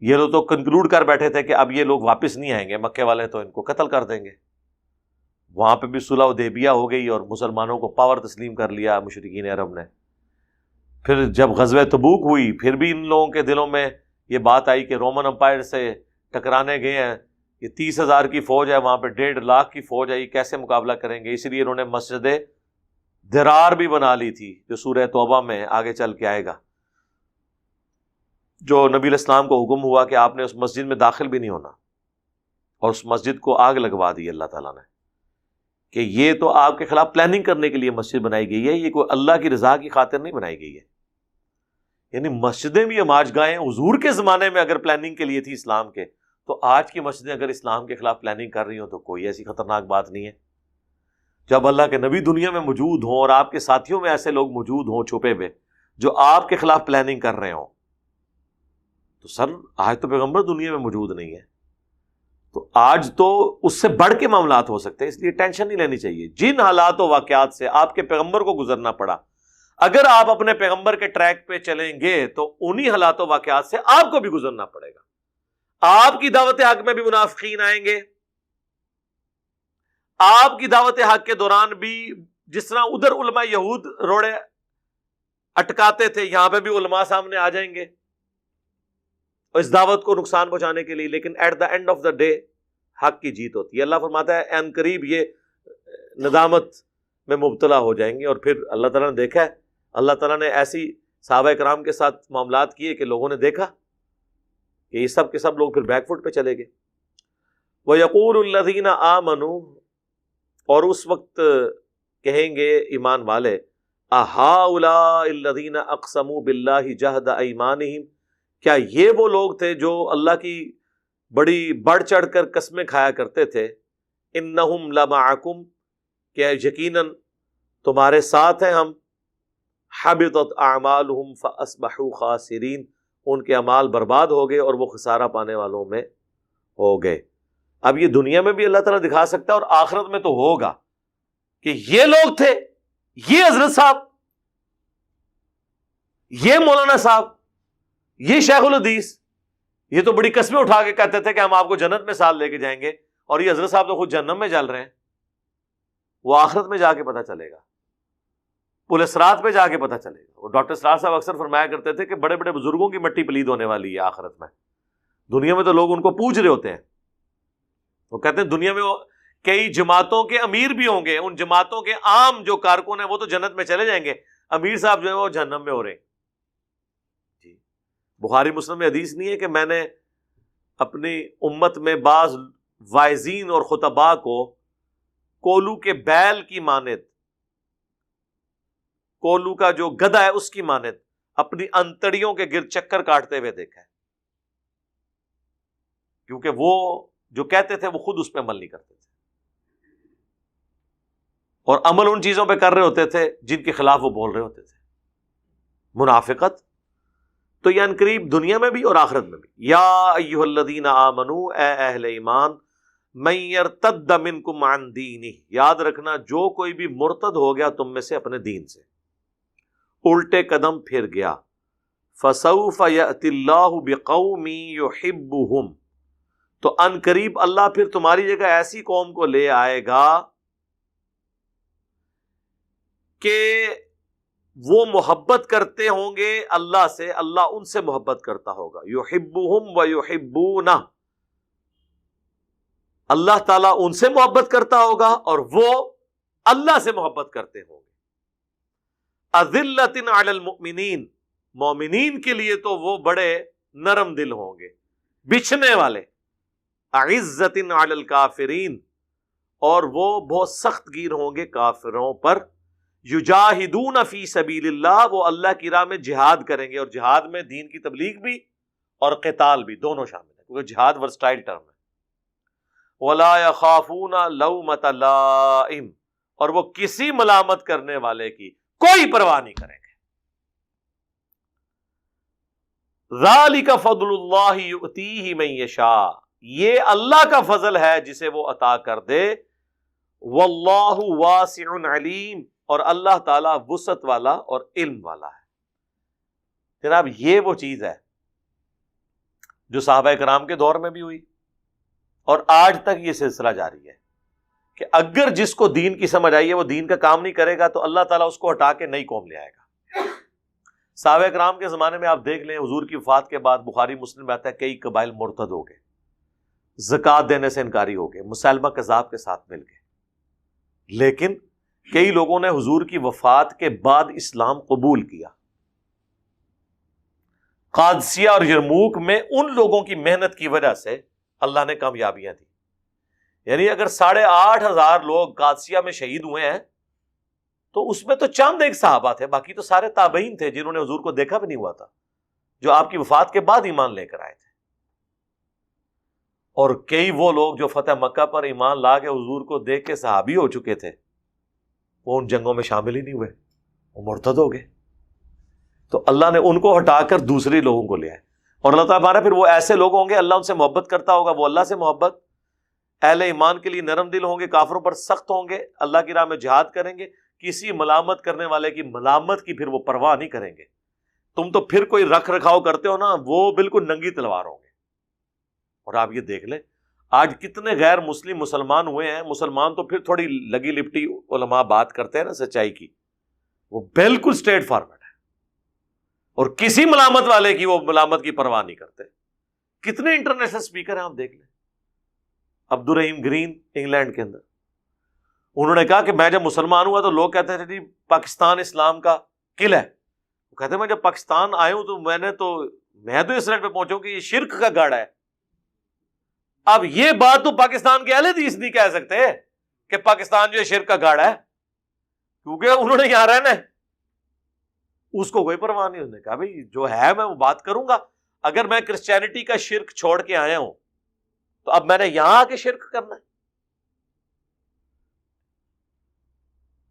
یہ لوگ تو کنکلوڈ کر بیٹھے تھے کہ اب یہ لوگ واپس نہیں آئیں گے, مکے والے تو ان کو قتل کر دیں گے. وہاں پہ بھی صلح حدیبیہ ہو گئی اور مسلمانوں کو پاور تسلیم کر لیا مشرکین عرب نے. پھر جب غزوہ تبوک ہوئی پھر بھی ان لوگوں کے دلوں میں یہ بات آئی کہ رومن امپائر سے ٹکرانے گئے ہیں, یہ 30,000 کی فوج ہے, وہاں پہ 1.5 لاکھ کی فوج ہے, یہ کیسے مقابلہ کریں گے. اس لیے انہوں نے مسجد درار بھی بنا لی تھی, جو سورہ توبہ میں آگے چل کے آئے گا, جو نبی علیہ السلام کو حکم ہوا کہ آپ نے اس مسجد میں داخل بھی نہیں ہونا, اور اس مسجد کو آگ لگوا دی اللہ تعالیٰ نے کہ یہ تو آپ کے خلاف پلاننگ کرنے کے لیے مسجد بنائی گئی ہے, یہ کوئی اللہ کی رضا کی خاطر نہیں بنائی گئی ہے. یعنی مسجدیں بھی ہماج گاہیں حضور کے زمانے میں اگر پلاننگ کے لیے تھی اسلام کے, تو آج کی مسجدیں اگر اسلام کے خلاف پلاننگ کر رہی ہوں تو کوئی ایسی خطرناک بات نہیں ہے. جب اللہ کے نبی دنیا میں موجود ہوں اور آپ کے ساتھیوں میں ایسے لوگ موجود ہوں چھپے ہوئے جو آپ کے خلاف پلاننگ کر رہے ہوں, تو سر آج تو پیغمبر دنیا میں موجود نہیں ہے, تو آج تو اس سے بڑھ کے معاملات ہو سکتے ہیں. اس لیے ٹینشن نہیں لینی چاہیے. جن حالات و واقعات سے آپ کے پیغمبر کو گزرنا پڑا, اگر آپ اپنے پیغمبر کے ٹریک پہ چلیں گے تو انہی حالات و واقعات سے آپ کو بھی گزرنا پڑے گا. آپ کی دعوت حق میں بھی منافقین آئیں گے, آپ کی دعوت حق کے دوران بھی جس طرح ادھر علماء یہود روڑے اٹکاتے تھے, یہاں پہ بھی علماء سامنے آ جائیں گے اور اس دعوت کو نقصان پہنچانے کے لیے. لیکن at the end of the day حق کی جیت ہوتی ہے. اللہ فرماتا ہے ان قریب یہ ندامت میں مبتلا ہو جائیں گے. اور پھر اللہ تعالیٰ نے دیکھا ہے, اللہ تعالیٰ نے ایسی صحابہ کرام کے ساتھ معاملات کیے کہ لوگوں نے دیکھا کہ یہ سب کے سب لوگ پھر بیک فٹ پہ چلے گئے. وَيَقُولُ الَّذِينَ آمَنُوا, اور اس وقت کہیں گے ایمان والے, أَهَٰؤُلَاءِ الَّذِينَ أَقْسَمُوا بِاللَّهِ جَهْدَ أَيْمَانِهِمْ, کیا یہ وہ لوگ تھے جو اللہ کی بڑی بڑھ چڑھ کر قسمیں کھایا کرتے تھے, إِنَّهُمْ لَمَعَكُمْ, کہ یقیناً تمہارے ساتھ ہیں ہم, حَبِطَتْ أَعْمَالُهُمْ فَأَصْبَحُوا خَاسِرِينَ, ان کے اعمال برباد ہو گئے اور وہ خسارہ پانے والوں میں ہو گئے. اب یہ دنیا میں بھی اللہ تعالیٰ دکھا سکتا ہے اور آخرت میں تو ہوگا کہ یہ لوگ تھے, یہ حضرت صاحب, یہ مولانا صاحب, یہ شیخ الحدیث, یہ تو بڑی قسمیں اٹھا کے کہتے تھے کہ ہم آپ کو جنت میں ساتھ لے کے جائیں گے, اور یہ حضرت صاحب تو خود جہنم میں جل رہے ہیں. وہ آخرت میں جا کے پتہ چلے گا, پل صراط پہ جا کے پتہ چلے گا. اور ڈاکٹر صراط صاحب اکثر فرمایا کرتے تھے کہ بڑے بڑے بزرگوں کی مٹی پلید ہونے والی ہے آخرت میں. دنیا میں تو لوگ ان کو پوج رہے ہوتے ہیں, وہ کہتے ہیں دنیا میں کئی جماعتوں کے امیر بھی ہوں گے, ان جماعتوں کے عام جو کارکن ہیں وہ تو جنت میں چلے جائیں گے, امیر صاحب جو ہے وہ جہنم میں ہو رہے ہیں. جی, بخاری مسلم میں حدیث نہیں ہے کہ میں نے اپنی امت میں بعض واعظین اور خطباء کو کولو کے بیل کی مانند، کولو کا جو گدھا ہے اس کی مانند اپنی انتڑیوں کے گرد چکر کاٹتے ہوئے دیکھا ہے، کیونکہ وہ جو کہتے تھے وہ خود اس پہ عمل نہیں کرتے تھے، اور عمل ان چیزوں پہ کر رہے ہوتے تھے جن کے خلاف وہ بول رہے ہوتے تھے، منافقت۔ تو یہ عنقریب دنیا میں بھی اور آخرت میں بھی۔ یا ایھا الذین آمنوا، اے اہل ایمان، من یرتد منکم عن دینہ، یاد رکھنا جو کوئی بھی مرتد ہو گیا تم میں سے اپنے دین سے، الٹے قدم پھر گیا، فسوف یأتی اللہ بقوم یحبہم، تو ان قریب اللہ پھر تمہاری جگہ ایسی قوم کو لے آئے گا کہ وہ محبت کرتے ہوں گے اللہ سے، اللہ ان سے محبت کرتا ہوگا، یحبہم ویحبونہ، اللہ تعالیٰ ان سے محبت کرتا ہوگا اور وہ اللہ سے محبت کرتے ہوں گے۔ اذلۃ علی المؤمنین، مومنین کے لیے تو وہ بڑے نرم دل ہوں گے، بچھنے والے۔ اعزۃ علی الکافرین، اور وہ بہت سخت گیر ہوں گے کافروں پر۔ یجاہدون فی سبیل اللہ، وہ اللہ کی راہ میں جہاد کریں گے، اور جہاد میں دین کی تبلیغ بھی اور قتال بھی دونوں شامل ہیں، کیونکہ جہاد ورسٹائل ٹرم ہے۔ ولا یخافون لومۃ لائم، اور وہ کسی ملامت کرنے والے کی کوئی پرواہ نہیں کریں گے۔ ذالک فضل اللہ یؤتیہ من یشاء، یہ اللہ کا فضل ہے جسے وہ عطا کر دے۔ واللہ واسع علیم، اور اللہ تعالیٰ وسعت والا اور علم والا ہے۔ جناب یہ وہ چیز ہے جو صحابہ کرام کے دور میں بھی ہوئی اور آج تک یہ سلسلہ جاری ہے کہ اگر جس کو دین کی سمجھ آئی ہے وہ دین کا کام نہیں کرے گا تو اللہ تعالیٰ اس کو ہٹا کے نئی قوم لے آئے گا۔ صحابہ کرام کے زمانے میں آپ دیکھ لیں، حضور کی وفات کے بعد بخاری مسلم میں آتا ہے کئی قبائل مرتد ہو گئے، زکوٰۃ دینے سے انکاری ہو گئے، مسلمہ کذاب کے ساتھ مل گئے، لیکن کئی لوگوں نے حضور کی وفات کے بعد اسلام قبول کیا۔ قادسیہ اور یرموک میں ان لوگوں کی محنت کی وجہ سے اللہ نے کامیابیاں دی، یعنی اگر 8,500 لوگ قادسیہ میں شہید ہوئے ہیں تو اس میں تو چند ایک صحابہ تھے، باقی تو سارے تابعین تھے جنہوں نے حضور کو دیکھا بھی نہیں ہوا تھا، جو آپ کی وفات کے بعد ایمان لے کر آئے تھے۔ اور کئی وہ لوگ جو فتح مکہ پر ایمان لا کے حضور کو دیکھ کے صحابی ہو چکے تھے، وہ ان جنگوں میں شامل ہی نہیں ہوئے، وہ مرتد ہو گئے۔ تو اللہ نے ان کو ہٹا کر دوسرے لوگوں کو لے آئے، اور اللہ تعالیٰ ہمارا پھر وہ ایسے لوگ ہوں گے اللہ ان سے محبت کرتا ہوگا، وہ اللہ سے محبت، اہل ایمان کے لیے نرم دل ہوں گے، کافروں پر سخت ہوں گے، اللہ کی راہ میں جہاد کریں گے، کسی ملامت کرنے والے کی ملامت کی پھر وہ پرواہ نہیں کریں گے۔ تم تو پھر کوئی رکھ رکھاؤ کرتے ہو نا، وہ بالکل ننگی تلوار ہوں گے۔ اور آپ یہ دیکھ لیں آج کتنے غیر مسلم مسلمان ہوئے ہیں، مسلمان تو پھر تھوڑی لگی لپٹی علماء بات کرتے ہیں نا سچائی کی، وہ بالکل اسٹریٹ فارورڈ ہے، اور کسی ملامت والے کی وہ ملامت کی پرواہ نہیں کرتے۔ کتنے انٹرنیشنل اسپیکر ہیں آپ دیکھ لیں، عبد الرحیم گرین انگلینڈ کے اندر، انہوں نے کہا کہ میں جب مسلمان ہوا تو لوگ کہتے تھے جی پاکستان اسلام کا قلعہ ہے، وہ کہتے ہیں میں جب پاکستان آیا ہوں تو میں تو اس رٹ پہ پہنچا ہوں کہ یہ شرک کا گاڑا ہے۔ اب یہ بات تو پاکستان کے اہل حدیث نہیں کہہ سکتے کہ پاکستان جو ہے شرک کا گاڑا ہے، کیونکہ انہوں نے یہاں رہنا ہے، اس کو کوئی پرواہ نہیں۔ انہوں نے کہا بھائی جو ہے میں وہ بات کروں گا، اگر میں کرسچینٹی کا شرک چھوڑ کے آیا ہوں تو اب میں نے یہاں آ کے شرک کرنا ہے؟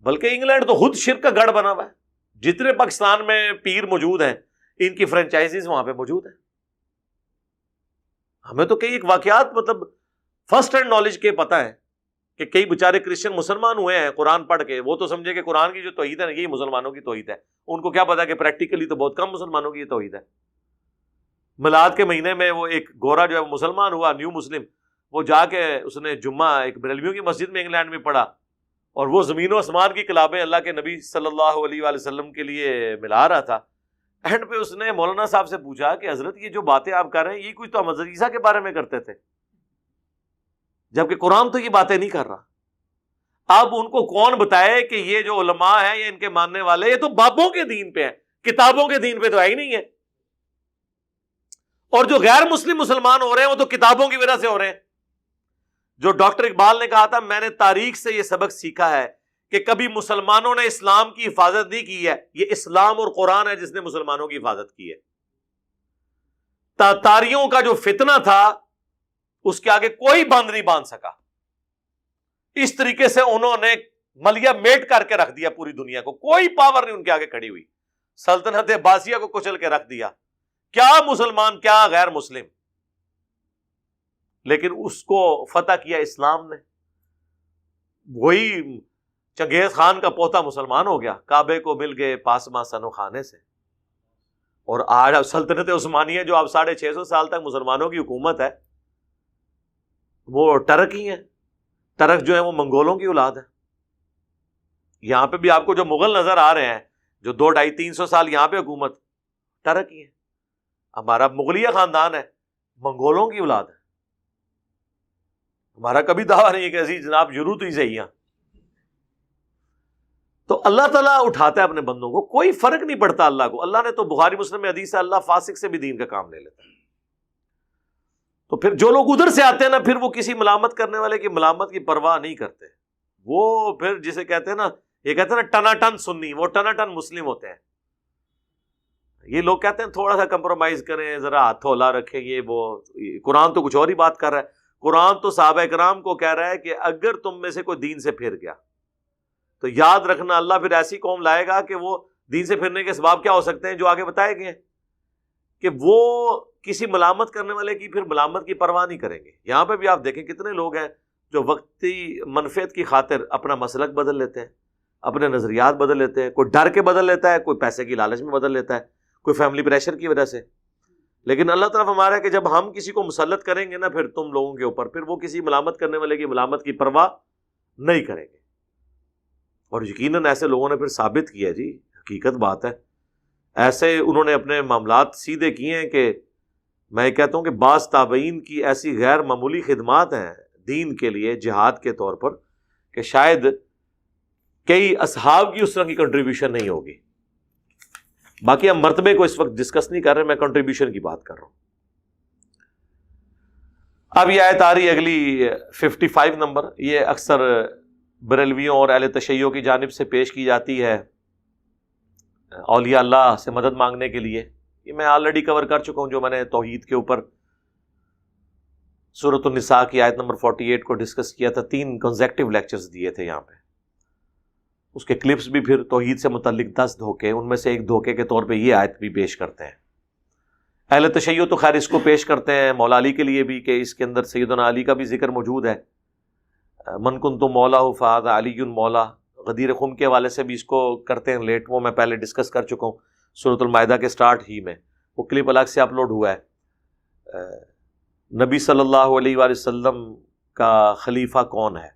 بلکہ انگلینڈ تو خود شرک کا گڑھ بنا ہوا ہے، جتنے پاکستان میں پیر موجود ہیں ان کی فرنچائزیز وہاں پہ موجود ہیں۔ ہمیں تو کئی ایک واقعات مطلب فرسٹ ہینڈ نالج کے پتہ ہے کہ کئی بیچارے کرسچن مسلمان ہوئے ہیں قرآن پڑھ کے، وہ تو سمجھے کہ قرآن کی جو توحید ہے نا یہی مسلمانوں کی توحید ہے، ان کو کیا پتا کہ پریکٹیکلی تو بہت کم مسلمانوں کی یہ توحید ہے۔ میلاد کے مہینے میں وہ ایک گورا جو ہے مسلمان ہوا، نیو مسلم، وہ جا کے اس نے جمعہ ایک بریلویوں کی مسجد میں انگلینڈ میں پڑھا، اور وہ زمین و آسمان کی کتابیں اللہ کے نبی صلی اللہ علیہ وآلہ وسلم کے لیے ملا رہا تھا۔ اینڈ پہ اس نے مولانا صاحب سے پوچھا کہ حضرت یہ جو باتیں آپ کر رہے ہیں یہ کوئی تو حضرت عیسیٰ کے بارے میں کرتے تھے، جبکہ قرآن تو یہ باتیں نہیں کر رہا۔ اب ان کو کون بتائے کہ یہ جو علماء ہیں یا ان کے ماننے والے یہ تو بابوں کے دین پہ ہیں، کتابوں کے دین پہ تو ہے ہی نہیں ہے۔ اور جو غیر مسلم مسلمان ہو رہے ہیں وہ تو کتابوں کی وجہ سے ہو رہے ہیں. جو ڈاکٹر اقبال نے کہا تھا میں نے تاریخ سے یہ سبق سیکھا ہے کہ کبھی مسلمانوں نے اسلام کی حفاظت نہیں کی ہے, یہ اسلام اور قرآن ہے جس نے مسلمانوں کی حفاظت کی ہے. تاتاریوں کا جو فتنہ تھا اس کے آگے کوئی بند نہیں باندھ سکا. اس طریقے سے انہوں نے ملیا میٹ کر کے رکھ دیا پوری دنیا کو, کوئی پاور نہیں ان کے آگے کھڑی ہوئی. سلطنت عباسیہ کو کچل کے رکھ دیا, کیا مسلمان کیا غیر مسلم, لیکن اس کو فتح کیا اسلام نے. وہی چنگیز خان کا پوتا مسلمان ہو گیا, کعبے کو مل گئے پاسما سنو خانے سے. اور آج سلطنت عثمانیہ جو اب 650 سال تک مسلمانوں کی حکومت ہے, وہ ٹرک ہی ہیں. ٹرک جو ہے وہ منگولوں کی اولاد ہے. یہاں پہ بھی آپ کو جو مغل نظر آ رہے ہیں جو 200-250-300 سال یہاں پہ حکومت, ٹرک ہی ہے. ہمارا مغلیہ خاندان ہے, منگولوں کی اولاد ہے. ہمارا کبھی دعویٰ نہیں ہے کہ عزیز جناب ضرورت ہی صحیح ہے. تو اللہ تعالیٰ اٹھاتا ہے اپنے بندوں کو, کوئی فرق نہیں پڑتا اللہ کو. اللہ نے تو بخاری مسلم میں حدیث ہے اللہ فاسق سے بھی دین کا کام لے لیتا ہے. تو پھر جو لوگ ادھر سے آتے ہیں نا, پھر وہ کسی ملامت کرنے والے کی ملامت کی پرواہ نہیں کرتے. وہ پھر جسے کہتے ہیں نا, یہ کہتے ہیں نا ٹنا ٹن سنی, وہ ٹنا ٹن مسلم ہوتے ہیں. یہ لوگ کہتے ہیں تھوڑا سا کمپرومائز کریں, ذرا ہاتھ ہولا رکھیں, یہ وہ. قرآن تو کچھ اور ہی بات کر رہا ہے. قرآن تو صحابہ کرام کو کہہ رہا ہے کہ اگر تم میں سے کوئی دین سے پھر گیا تو یاد رکھنا اللہ پھر ایسی قوم لائے گا کہ وہ دین سے پھرنے کے اسباب کیا ہو سکتے ہیں جو آگے بتائے گئے, کہ وہ کسی ملامت کرنے والے کی پھر ملامت کی پرواہ نہیں کریں گے. یہاں پہ بھی آپ دیکھیں کتنے لوگ ہیں جو وقتی منفعت کی خاطر اپنا مسلک بدل لیتے ہیں, اپنے نظریات بدل لیتے ہیں. کوئی ڈر کے بدل لیتا ہے, کوئی پیسے کی لالچ میں بدل لیتا ہے, کوئی فیملی پریشر کی وجہ سے. لیکن اللہ تعالیٰ ہمارا ہے کہ جب ہم کسی کو مسلط کریں گے نا پھر تم لوگوں کے اوپر, پھر وہ کسی ملامت کرنے والے کی ملامت کی پرواہ نہیں کریں گے. اور یقیناً ایسے لوگوں نے پھر ثابت کیا جی, حقیقت بات ہے, ایسے انہوں نے اپنے معاملات سیدھے کیے ہیں کہ میں یہ کہتا ہوں کہ بعض تابعین کی ایسی غیر معمولی خدمات ہیں دین کے لیے جہاد کے طور پر کہ شاید کئی اصحاب کی اس طرح کی کنٹریبیوشن نہیں ہوگی. باقی ہم مرتبے کو اس وقت ڈسکس نہیں کر رہے, میں کنٹریبیوشن کی بات کر رہا ہوں. اب یہ آیت آ رہی اگلی 55 نمبر, یہ اکثر بریلویوں اور اہل تشیع کی جانب سے پیش کی جاتی ہے اولیاء اللہ سے مدد مانگنے کے لیے. یہ میں آلریڈی کور کر چکا ہوں جو میں نے توحید کے اوپر سورۃ النساء کی آیت نمبر 48 کو ڈسکس کیا تھا. 3 کنزیکٹیو لیکچرز دیے تھے یہاں پہ. اس کے کلپس بھی پھر توحید سے متعلق 10 دھوکے, ان میں سے ایک دھوکے کے طور پہ یہ آیت بھی پیش کرتے ہیں. اہل تشیع تو خیر اس کو پیش کرتے ہیں مولا علی کے لیے بھی کہ اس کے اندر سیدنا علی کا بھی ذکر موجود ہے. من کنت مولا فہذا علی مولا, غدیر خم کے حوالے سے بھی اس کو کرتے ہیں لیٹ, وہ میں پہلے ڈسکس کر چکا ہوں سورۃ المائدہ کے سٹارٹ ہی میں. وہ کلپ الگ سے اپلوڈ ہوا ہے. نبی صلی اللہ علیہ وآلہ وسلم کا خلیفہ کون ہے,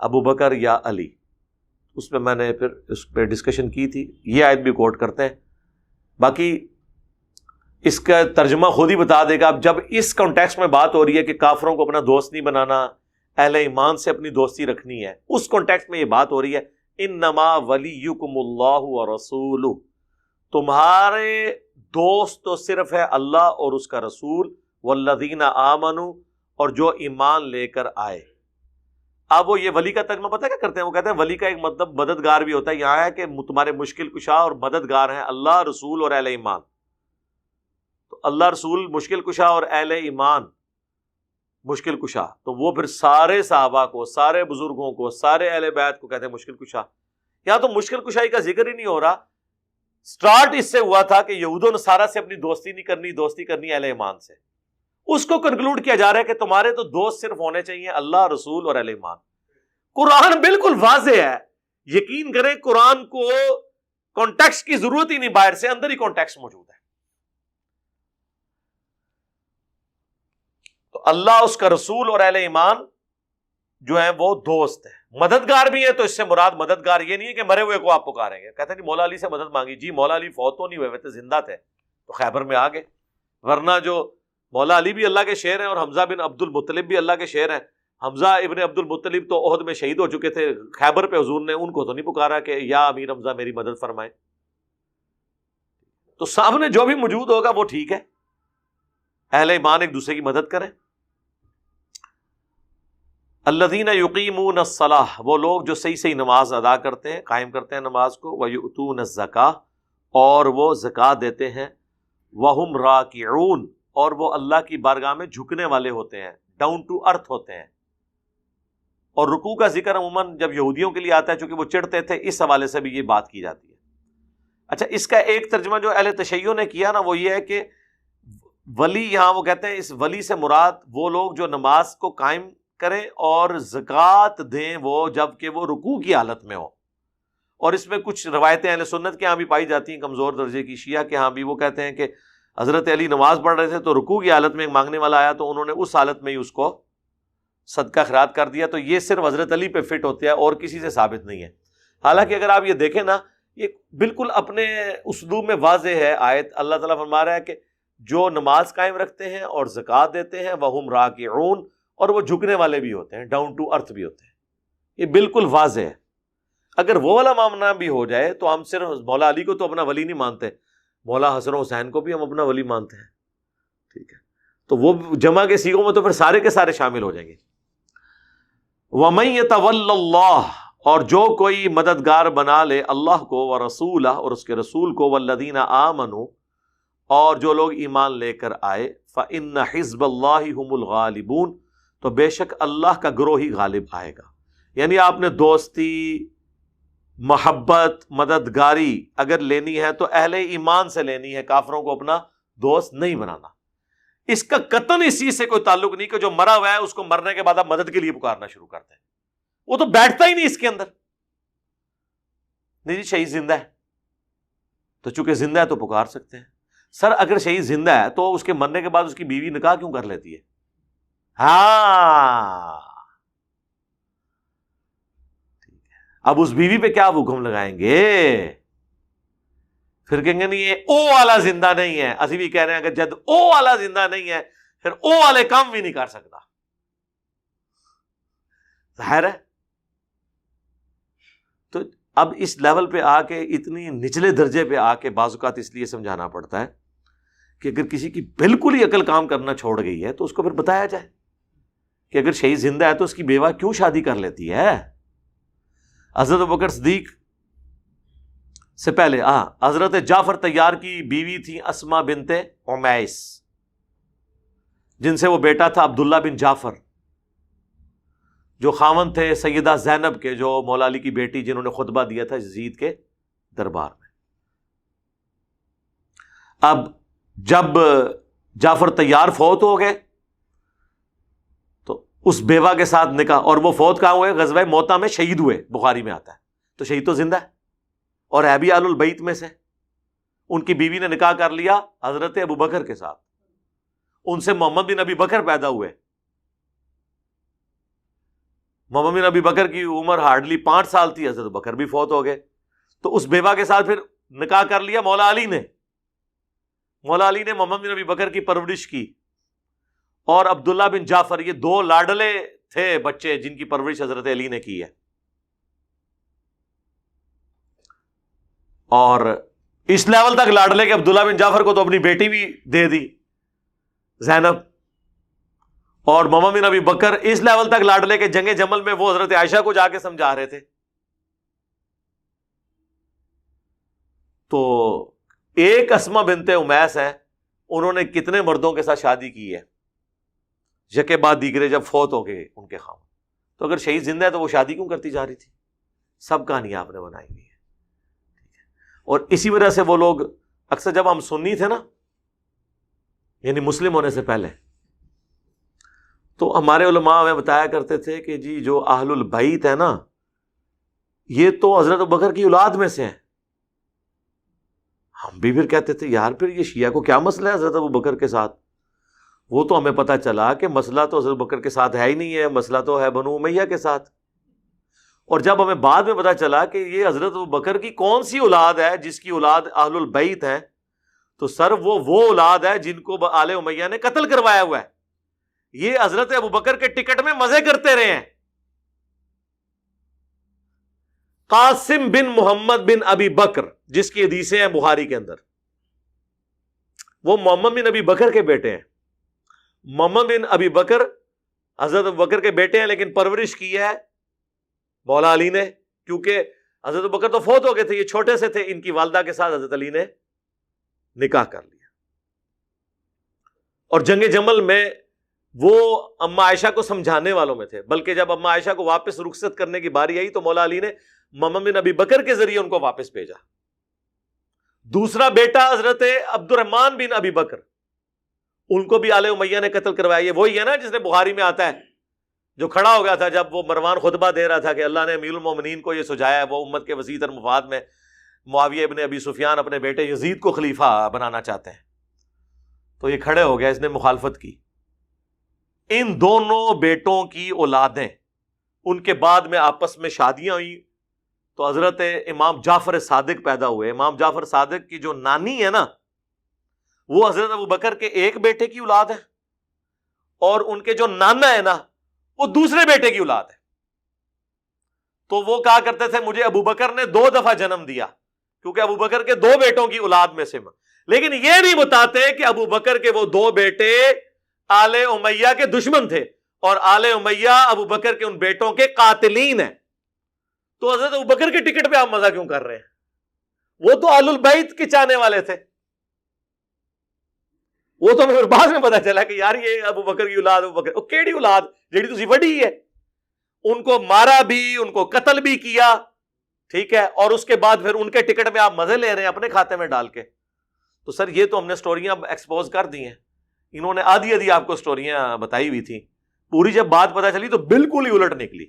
ابو بکر یا علی, اس پہ میں نے پھر اس پہ ڈسکشن کی تھی. یہ آیت بھی کوٹ کرتے ہیں. باقی اس کا ترجمہ خود ہی بتا دے گا. اب جب اس کانٹیکسٹ میں بات ہو رہی ہے کہ کافروں کو اپنا دوست نہیں بنانا, اہل ایمان سے اپنی دوستی رکھنی ہے, اس کانٹیکسٹ میں یہ بات ہو رہی ہے انما ولیکم اللہ ورسولہ, تمہارے دوست تو صرف ہے اللہ اور اس کا رسول, والذین آمنوا, اور جو ایمان لے کر آئے. اب وہ یہ ولی کا ترجمہ پتہ کیا کرتے ہیں, وہ کہتے ہیں ولی کا ایک مطلب مددگار بھی ہوتا ہے. یہاں ہے کہ تمہارے مشکل کشا اور مددگار ہیں اللہ, رسول اور اہل ایمان. تو اللہ رسول مشکل کشا اور اہل ایمان مشکل کشا, تو وہ پھر سارے صحابہ کو, سارے بزرگوں کو, سارے اہل بیت کو کہتے ہیں مشکل کشا. یہاں تو مشکل کشائی کا ذکر ہی نہیں ہو رہا. سٹارٹ اس سے ہوا تھا کہ یہود و نصارہ سے اپنی دوستی نہیں کرنی, دوستی کرنی اہل ایمان سے. اس کو کنکلوڈ کیا جا رہا ہے کہ تمہارے تو دوست صرف ہونے چاہیے اللہ, رسول اور اہل ایمان. قرآن بالکل واضح ہے, یقین کریں قرآن کو کانٹیکسٹ کی ضرورت ہی نہیں, باہر سے اندر ہی کانٹیکسٹ موجود ہے. تو اللہ, اس کا رسول اور اہل ایمان جو ہیں وہ دوست ہیں. مددگار بھی ہے, تو اس سے مراد مددگار یہ نہیں ہے کہ مرے ہوئے کو آپ پکاریں گے. کہتے ہیں مولا علی سے مدد مانگی, جی مولا علی فوت تو نہیں ہوئے, وہ تو زندہ تھے تو خیبر میں آ گئے. ورنہ جو مولا علی بھی اللہ کے شیر ہیں اور حمزہ بن عبد المطلب بھی اللہ کے شیر ہیں. حمزہ ابن عبد المطلب تو احد میں شہید ہو چکے تھے, خیبر پہ حضور نے ان کو تو نہیں پکارا کہ یا امیر حمزہ میری مدد فرمائے. تو سامنے جو بھی موجود ہوگا وہ ٹھیک ہے. اہل ایمان ایک دوسرے کی مدد کریں. الذین یقیمون الصلاۃ، وہ لوگ جو صحیح صحیح نماز ادا کرتے ہیں، قائم کرتے ہیں نماز کو. ویؤتون الزکاۃ، اور وہ زکوٰۃ دیتے ہیں. وہم راکعون، اور وہ اللہ کی بارگاہ میں جھکنے والے ہوتے ہیں، ڈاؤن ٹو ارتھ ہوتے ہیں. اور رکوع کا ذکر عموماً جب یہودیوں کے لیے آتا ہے چونکہ وہ چڑھتے تھے، اس حوالے سے بھی یہ بات کی جاتی ہے. اچھا، اس کا ایک ترجمہ جو اہل تشیع نے کیا نا، وہ یہ ہے کہ ولی، یہاں وہ کہتے ہیں اس ولی سے مراد وہ لوگ جو نماز کو قائم کریں اور زکوٰۃ دیں وہ جب کہ وہ رکوع کی حالت میں ہو. اور اس میں کچھ روایتیں اہل سنت کے ہاں بھی پائی جاتی ہیں کمزور درجے کی. شیعہ کے ہاں بھی وہ کہتے ہیں کہ حضرت علی نماز پڑھ رہے تھے تو رکوع کی حالت میں ایک مانگنے والا آیا تو انہوں نے اس حالت میں ہی اس کو صدقہ خیرات کر دیا. تو یہ صرف حضرت علی پہ فٹ ہوتا ہے اور کسی سے ثابت نہیں ہے. حالانکہ اگر آپ یہ دیکھیں نا، یہ بالکل اپنے اسلوب میں واضح ہے آیت. اللہ تعالیٰ فرما رہا ہے کہ جو نماز قائم رکھتے ہیں اور زکوٰۃ دیتے ہیں، وہم راکعون، اور وہ جھکنے والے بھی ہوتے ہیں، ڈاؤن ٹو ارتھ بھی ہوتے ہیں. یہ بالکل واضح ہے. اگر وہ والا معاملہ بھی ہو جائے تو ہم صرف مولا علی کو تو اپنا ولی نہیں مانتے، مولا حسن و حسین کو بھی ہم اپنا ولی مانتے ہیں. ٹھیک ہے، تو وہ جمع کے سیغوں میں تو پھر سارے کے سارے شامل ہو جائیں گے. وَمَن يَتَوَلَّ اللَّهَ، اور جو کوئی مددگار بنا لے اللہ کو، ورسولہ، اور اس کے رسول کو، والذین آمنوا، اور جو لوگ ایمان لے کر آئے، فإن حزب اللہ هم الغالبون، تو بے شک اللہ کا گروہ ہی غالب آئے گا. یعنی آپ نے دوستی، محبت، مددگاری اگر لینی ہے تو اہل ایمان سے لینی ہے، کافروں کو اپنا دوست نہیں بنانا. اس کا قطعاً اس چیز سے کوئی تعلق نہیں کہ جو مرا ہوا ہے اس کو مرنے کے بعد آپ مدد کے لیے پکارنا شروع کرتے ہیں. وہ تو بیٹھتا ہی نہیں اس کے اندر. نہیں جی، شہید زندہ ہے تو چونکہ زندہ ہے تو پکار سکتے ہیں. سر اگر شہید زندہ ہے تو اس کے مرنے کے بعد اس کی بیوی نکاح کیوں کر لیتی ہے؟ ہاں، اب اس بیوی پہ کیا حکم لگائیں گے؟ پھر کہیں گے نہیں یہ او والا زندہ نہیں ہے. اسی بھی کہہ رہے ہیں کہ جد او والا زندہ نہیں ہے پھر او والے کام بھی نہیں کر سکتا. ظاہر ہے. تو اب اس لیول پہ آ کے، اتنی نچلے درجے پہ آ کے بعض اوقات اس لیے سمجھانا پڑتا ہے کہ اگر کسی کی بالکل ہی عقل کام کرنا چھوڑ گئی ہے تو اس کو پھر بتایا جائے کہ اگر شہید زندہ ہے تو اس کی بیوہ کیوں شادی کر لیتی ہے. حضرت ابوبکر صدیق سے پہلے حضرت جعفر طیار کی بیوی تھی اسما بنت عمیس، جن سے وہ بیٹا تھا عبداللہ بن جعفر، جو خاوند تھے سیدہ زینب کے، جو مولا علی کی بیٹی، جنہوں نے خطبہ دیا تھا یزید کے دربار میں. اب جب جعفر طیار فوت ہو گئے تو اس بیوہ کے ساتھ نکاح، اور وہ فوت کہاں ہوئے؟ غزوہ موتا میں شہید ہوئے، بخاری میں آتا ہے. تو شہید تو زندہ ہے اور ہے بھی آل البیت میں سے. ان کی بیوی نے نکاح کر لیا حضرت ابوبکر کے ساتھ، ان سے محمد بن ابی بکر پیدا ہوئے. محمد بن ابی بکر کی عمر ہارڈلی 5 سال تھی، حضرت بکر بھی فوت ہو گئے. تو اس بیوہ کے ساتھ پھر نکاح کر لیا مولا علی نے. مولا علی نے محمد بن ابی بکر کی پرورش کی، اور عبداللہ بن جعفر، یہ 2 لاڈلے تھے بچے جن کی پرورش حضرت علی نے کی ہے. اور اس لیول تک لاڈلے کہ عبداللہ بن جعفر کو تو اپنی بیٹی بھی دے دی زینب، اور محمد بن ابی بکر اس لیول تک لاڈلے کہ جنگ جمل میں وہ حضرت عائشہ کو جا کے سمجھا رہے تھے. تو ایک اسما بنت امیس ہے، انہوں نے کتنے مردوں کے ساتھ شادی کی ہے، یکے بعد دیگرے جب فوت ہو گئے ان کے خاوند. تو اگر شہید زندہ ہے تو وہ شادی کیوں کرتی جا رہی تھی؟ سب کہانیاں آپ نے بنائی ہوئی ہے. اور اسی وجہ سے وہ لوگ اکثر، جب ہم سنی تھے نا، یعنی مسلم ہونے سے پہلے، تو ہمارے علماء ہمیں بتایا کرتے تھے کہ جی جو اہل البیت ہے نا، یہ تو حضرت ابوبکر کی اولاد میں سے ہیں. ہم بھی پھر کہتے تھے یار پھر یہ شیعہ کو کیا مسئلہ ہے حضرت ابوبکر کے ساتھ؟ وہ تو ہمیں پتہ چلا کہ مسئلہ تو حضرت ابوبکر کے ساتھ ہے ہی نہیں ہے، مسئلہ تو ہے بنو امیہ کے ساتھ. اور جب ہمیں بعد میں پتہ چلا کہ یہ حضرت ابوبکر کی کون سی اولاد ہے جس کی اولاد اہل البیت ہے، تو سر وہ اولاد ہے جن کو آل امیہ نے قتل کروایا ہوا ہے. یہ حضرت ابوبکر کے ٹکٹ میں مزے کرتے رہے ہیں. قاسم بن محمد بن ابی بکر، جس کی حدیثیں ہیں بخاری کے اندر، وہ محمد بن ابی بکر کے بیٹے ہیں. محمد بن ابی بکر حضرت ابو بکر کے بیٹے ہیں، لیکن پرورش کی ہے مولا علی نے، کیونکہ حضرت ابو بکر تو فوت ہو گئے تھے، یہ چھوٹے سے تھے، ان کی والدہ کے ساتھ حضرت علی نے نکاح کر لیا۔ اور جنگ جمل میں وہ اما عائشہ کو سمجھانے والوں میں تھے، بلکہ جب اما عائشہ کو واپس رخصت کرنے کی باری آئی تو مولا علی نے محمد بن ابی بکر کے ذریعے ان کو واپس بھیجا۔ دوسرا بیٹا حضرت عبد الرحمن بن ابی بکر، ان کو بھی آل امیہ نے قتل کروایا۔ یہ وہی ہے نا جس نے بخاری میں آتا ہے، جو کھڑا ہو گیا تھا جب وہ مروان خطبہ دے رہا تھا کہ اللہ نے امیر المومنین کو یہ سجایا ہے، وہ امت کے وسیع تر مفاد میں معاویہ ابن ابی سفیان اپنے بیٹے یزید کو خلیفہ بنانا چاہتے ہیں، تو یہ کھڑے ہو گیا، اس نے مخالفت کی۔ ان دونوں بیٹوں کی اولادیں ان کے بعد میں آپس میں شادیاں ہوئی تو حضرت امام جعفر صادق پیدا ہوئے۔ امام جعفر صادق کی جو نانی ہے نا، وہ حضرت ابو بکر کے ایک بیٹے کی اولاد ہے، اور ان کے جو نانا ہے نا، وہ دوسرے بیٹے کی اولاد ہے۔ تو وہ کہا کرتے تھے مجھے ابو بکر نے 2 دفعہ جنم دیا، کیونکہ ابو بکر کے 2 بیٹوں کی اولاد میں سے، لیکن یہ نہیں بتاتے کہ ابو بکر کے وہ 2 بیٹے آل امیہ کے دشمن تھے، اور آل امیہ ابو بکر کے ان بیٹوں کے قاتلین ہیں۔ تو حضرت ابو بکر کے ٹکٹ پہ آپ مزہ کیوں کر رہے ہیں؟ وہ تو آل البیت کے چاہنے والے تھے۔ وہ تو ہمیں بعد میں پتا چلا کہ یار یہ ابو بکر کی اولاد، ابو بکر کیڑی اولاد جیڑی تسی وڈی ہے، ان کو مارا بھی، ان کو قتل بھی کیا، ٹھیک ہے، اور اس کے بعد پھر ان کے ٹکٹ میں آپ مزے لے رہے ہیں اپنے کھاتے میں ڈال کے۔ تو سر یہ تو ہم نے سٹوریاں ایکسپوز کر دی ہیں، انہوں نے آدھی آپ کو سٹوریاں بتائی ہوئی تھی، پوری جب بات پتا چلی تو بالکل ہی الٹ نکلی۔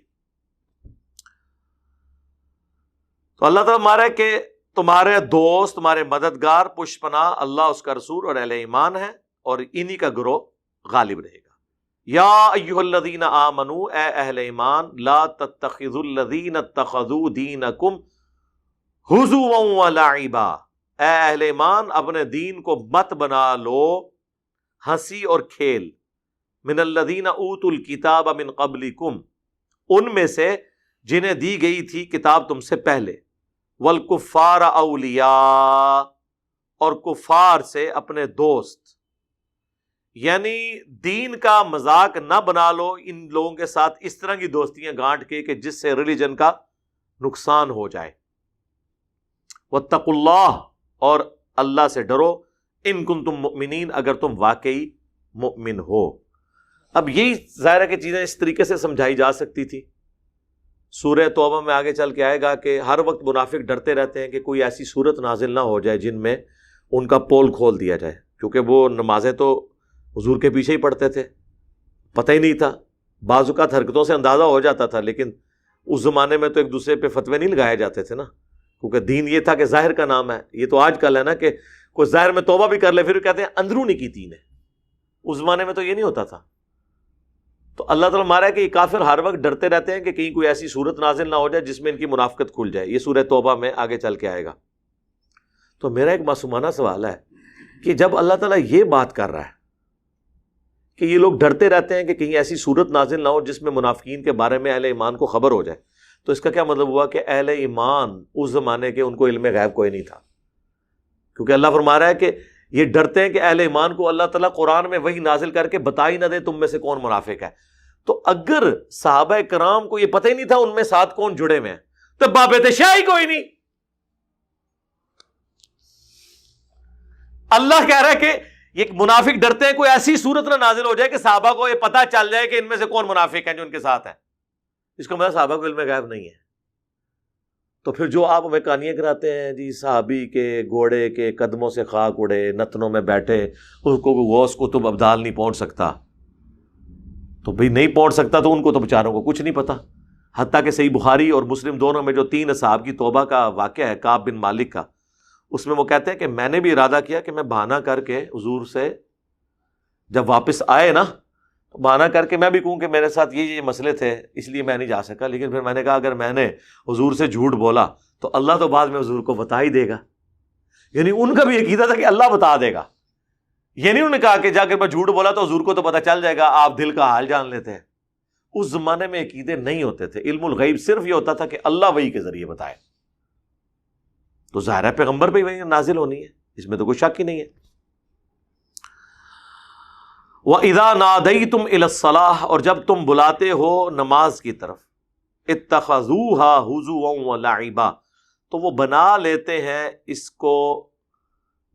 تو اللہ تعالیٰ ہمارا ہے کہ تمہارے دوست، تمہارے مددگار، پشت پناہ اللہ، اس کا رسول اور اہل ایمان ہے، اور انہی کا گروہ غالب رہے گا۔ یا ایھا الذین آمنوا، اے اہل ایمان، لا تتخذوا الذین اتخذوا دینکم ہزوا ولعبا، اے اہل ایمان اپنے دین کو مت بنا لو ہنسی اور کھیل، من الذین اوتوا الکتاب من قبلکم، ان میں سے جنہیں دی گئی تھی کتاب تم سے پہلے، والکفار اولیاء، اور کفار سے اپنے دوست، یعنی دین کا مذاق نہ بنا لو ان لوگوں کے ساتھ اس طرح کی دوستیاں گانٹ کے کہ جس سے ریلیجن کا نقصان ہو جائے۔ واتقوا اللہ، اور اللہ سے ڈرو، ان کنتم مؤمنین، اگر تم واقعی مؤمن ہو۔ اب یہی ظاہر ہے کہ چیزیں اس طریقے سے سمجھائی جا سکتی تھی۔ سورہ توبہ میں آگے چل کے آئے گا کہ ہر وقت منافق ڈرتے رہتے ہیں کہ کوئی ایسی صورت نازل نہ ہو جائے جن میں ان کا پول کھول دیا جائے، کیونکہ وہ نمازیں تو حضور کے پیچھے ہی پڑھتے تھے، پتہ ہی نہیں تھا، بعض اوقات حرکتوں سے اندازہ ہو جاتا تھا، لیکن اس زمانے میں تو ایک دوسرے پہ فتوے نہیں لگائے جاتے تھے نا، کیونکہ دین یہ تھا کہ ظاہر کا نام ہے۔ یہ تو آج کل ہے نا کہ کوئی ظاہر میں توبہ بھی کر لے پھر کہتے ہیں اندرونی کی دین ہے، اس زمانے میں تو یہ نہیں ہوتا تھا۔ تو اللہ تعالیٰ مارا ہے کہ یہ کافر ہر وقت ڈرتے رہتے ہیں کہ کہیں کوئی ایسی صورت نازل نہ ہو جائے جس میں ان کی منافقت کھل جائے۔ یہ سورہ توبہ میں آگے چل کے آئے گا۔ تو میرا ایک معصومانہ سوال ہے کہ جب اللہ تعالیٰ یہ بات کر رہا ہے کہ یہ لوگ ڈرتے رہتے ہیں کہ کہیں ایسی صورت نازل نہ ہو جس میں منافقین کے بارے میں اہل ایمان کو خبر ہو جائے، تو اس کا کیا مطلب ہوا کہ اہل ایمان اس زمانے کے ان کو علم غیب کوئی نہیں تھا؟ کیونکہ اللہ فرما رہا ہے کہ یہ ڈرتے ہیں کہ اہل ایمان کو اللہ تعالیٰ قرآن میں وہی نازل کر کے بتا ہی نہ دے تم میں سے کون منافق ہے۔ تو اگر صحابہ کرام کو یہ پتہ ہی نہیں تھا ان میں ساتھ کون جڑے ہوئے ہیں، تو بابت شاہی کوئی نہیں۔ اللہ کہہ رہا ہے کہ یہ منافق ڈرتے ہیں کوئی ایسی صورت نہ نازل ہو جائے کہ صحابہ کو یہ پتہ چل جائے کہ ان میں سے کون منافق ہیں جو ان کے ساتھ ہیں۔ اس کا مطلب صحابہ کو علم غیب نہیں ہے۔ تو پھر جو آپ ہمیں کہانیاں کراتے ہیں جی صحابی کے گھوڑے کے قدموں سے خاک اڑے، نتنوں میں بیٹھے، اس کو غوث قطب ابدال نہیں پہنچ سکتا، تو بھئی نہیں پہنچ سکتا تو ان کو تو بیچاروں کو کچھ نہیں پتا۔ حتیٰ کہ صحیح بخاری اور مسلم دونوں میں جو 3 اصحاب کی توبہ کا واقعہ ہے کعب بن مالک کا، اس میں وہ کہتے ہیں کہ میں نے بھی ارادہ کیا کہ میں بہانہ کر کے حضور سے جب واپس آئے نا، تو بہانہ کر کے میں بھی کہوں کہ میرے ساتھ یہ مسئلے تھے اس لیے میں نہیں جا سکا، لیکن پھر میں نے کہا اگر میں نے حضور سے جھوٹ بولا تو اللہ تو بعد میں حضور کو بتا ہی دے گا۔ یعنی ان کا بھی عقیدہ تھا کہ اللہ بتا دے گا، یہ نہیں انہوں نے کہا کہ جا کر میں جھوٹ بولا تو حضور کو تو پتہ چل جائے گا، آپ دل کا حال جان لیتے ہیں۔ اس زمانے میں عقیدے نہیں ہوتے تھے، علم الغیب صرف یہ ہوتا تھا کہ اللہ وحی کے ذریعے بتائے۔ تو ظاہر ہے پیغمبر پہ وحی نازل ہونی ہے، اس میں تو کوئی شک ہی نہیں ہے۔ وَإِذَا نَادَيْتُمْ إِلَى الصَّلَاةِ، اور جب تم بلاتے ہو نماز کی طرف، اتَّخَذُوهَا هُزُوًا وَلَعِبًا، تو وہ بنا لیتے ہیں اس کو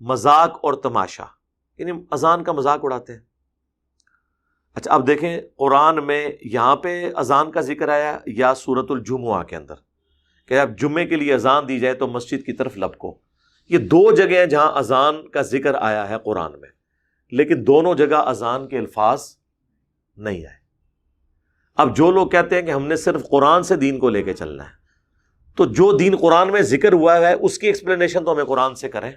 مذاق اور تماشا، یعنی اذان کا مذاق اڑاتے ہیں۔ اچھا اب دیکھیں قرآن میں یہاں پہ اذان کا ذکر آیا یا سورۃ الجمعہ کے اندر کہ اب جمعے کے لیے اذان دی جائے تو مسجد کی طرف لپکو، یہ دو جگہ ہیں جہاں اذان کا ذکر آیا ہے قرآن میں، لیکن دونوں جگہ اذان کے الفاظ نہیں آئے۔ اب جو لوگ کہتے ہیں کہ ہم نے صرف قرآن سے دین کو لے کے چلنا ہے، تو جو دین قرآن میں ذکر ہوا ہے اس کی ایکسپلینیشن تو ہمیں قرآن سے کریں،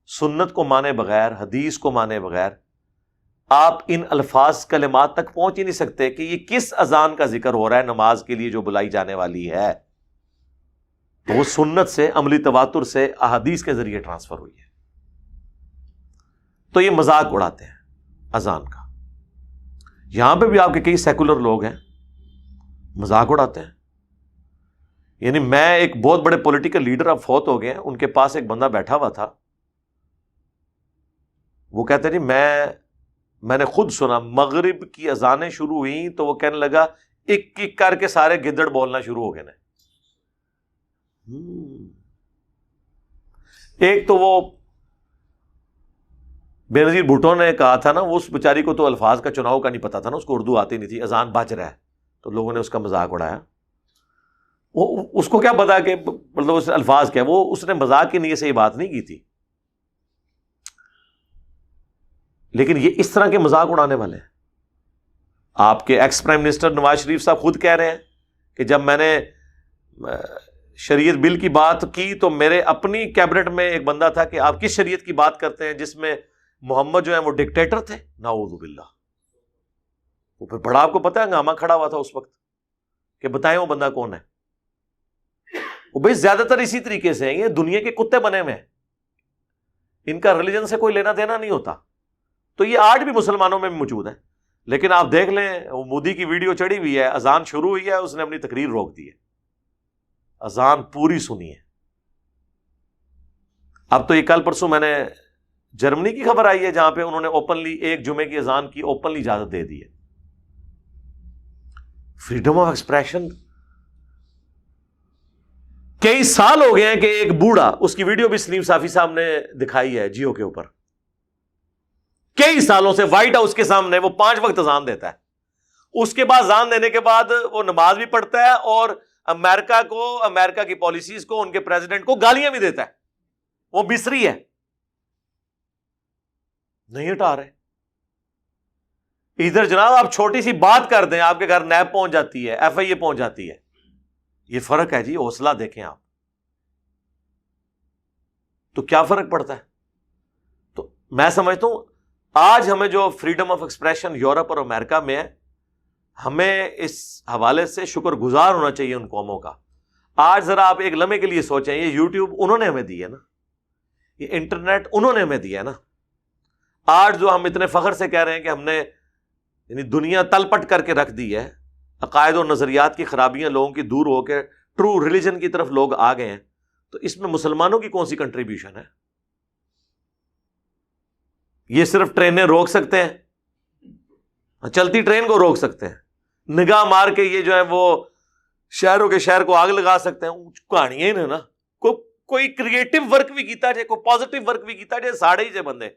سنت کو مانے بغیر، حدیث کو مانے بغیر آپ ان الفاظ کلمات تک پہنچ ہی نہیں سکتے کہ یہ کس اذان کا ذکر ہو رہا ہے نماز کے لیے جو بلائی جانے والی ہے۔ تو وہ سنت سے، عملی تواتر سے، احادیث کے ذریعے ٹرانسفر ہوئی ہے، تو یہ مذاق اڑاتے ہیں اذان کا۔ یہاں پہ بھی آپ کے کئی سیکولر لوگ ہیں مذاق اڑاتے ہیں، یعنی میں ایک بہت بڑے پولیٹیکل لیڈر اب فوت ہو گئے ہیں، ان کے پاس ایک بندہ بیٹھا ہوا تھا، وہ کہتے ہیں جی میں نے خود سنا مغرب کی اذانیں شروع ہوئیں تو وہ کہنے لگا ایک ایک کر کے سارے گدڑ بولنا شروع ہو گئے نا۔ ایک تو وہ بے نظیر بھٹو نے کہا تھا نا، وہ اس بیچاری کو تو الفاظ کا چناؤ کا نہیں پتا تھا نا، اس کو اردو آتی نہیں تھی، اذان بج رہا ہے تو لوگوں نے اس کا مذاق اڑایا۔ وہ اس کو کیا پتا کہ مطلب اس الفاظ کیا، وہ اس نے مذاق کی نیت سے یہ بات نہیں کی تھی، لیکن یہ اس طرح کے مذاق اڑانے والے ہیں۔ آپ کے ex prime minister Nawaz Sharif صاحب خود کہہ رہے ہیں کہ جب میں نے شریعت بل کی بات کی تو میرے اپنی کیبنٹ میں ایک بندہ تھا کہ آپ کس شریعت کی بات کرتے ہیں جس میں محمد جو ہے وہ ڈکٹیٹر تھے، نعوذ باللہ۔ وہ پھر بڑا آپ کو پتہ ہے ہنگامہ کھڑا ہوا تھا اس وقت کہ بتائیں وہ بندہ کون ہے۔ وہ بھائی زیادہ تر اسی طریقے سے ہیں، یہ دنیا کے کتے بنے ہوئے ہیں، ان کا ریلیجن سے کوئی لینا دینا نہیں ہوتا، تو یہ آج بھی مسلمانوں میں بھی موجود ہے۔ لیکن آپ دیکھ لیں وہ مودی کی ویڈیو چڑھی ہوئی ہے، اذان شروع ہوئی ہے، اس نے اپنی تقریر روک دی ہے، اذان پوری سنی ہے۔ اب تو یہ کل پرسوں میں نے جرمنی کی خبر آئی ہے جہاں پہ انہوں نے اوپنلی ایک جمعے کی اذان کی اوپنلی اجازت دے دی ہے۔ Freedom of expression. کئی سال ہو گئے ہیں کہ ایک بوڑھا، اس کی ویڈیو بھی سلیم صافی صاحب نے دکھائی ہے جیو کے اوپر، کئی سالوں سے وائٹ ہاؤس کے سامنے وہ 5 وقت اذان دیتا ہے، اس کے بعد اذان دینے کے بعد وہ نماز بھی پڑھتا ہے اور امریکہ کو، امریکہ کی پالیسیز کو، ان کے پریزیڈنٹ کو گالیاں بھی دیتا ہے۔ وہ مصری ہے، نہیں ہٹا رہے۔ ادھر جناب آپ چھوٹی سی بات کر دیں، آپ کے گھر نیب پہنچ جاتی ہے، ایف آئی اے پہنچ جاتی ہے۔ یہ فرق ہے جی، حوصلہ دیکھیں آپ، تو کیا فرق پڑتا ہے۔ تو میں سمجھتا ہوں آج ہمیں جو فریڈم آف ایکسپریشن یورپ اور امریکہ میں ہے، ہمیں اس حوالے سے شکر گزار ہونا چاہیے ان قوموں کا۔ آج ذرا آپ ایک لمحے کے لیے سوچیں، یہ یوٹیوب انہوں نے ہمیں دی ہے نا، یہ انٹرنیٹ انہوں نے ہمیں دیا ہے نا۔ آج جو ہم اتنے فخر سے کہہ رہے ہیں کہ ہم نے یعنی دنیا تلپٹ کر کے رکھ دی ہے، عقائد و نظریات کی خرابیاں لوگوں کی دور ہو کے ٹرو ریلیجن کی طرف لوگ آ گئے ہیں، تو اس میں مسلمانوں کی کون سی کنٹریبیوشن ہے؟ یہ صرف ٹرینیں روک سکتے ہیں، چلتی ٹرین کو روک سکتے ہیں، نگاہ مار کے یہ جو ہے وہ شہروں کے شہر کو آگ لگا سکتے ہیں، کہانیاں ہی نا، کوئی کریٹو ورک بھی کیتا جائے، کوئی پازیٹو ورک بھی کیتا جائے، ساڑھے ہی جے بندے۔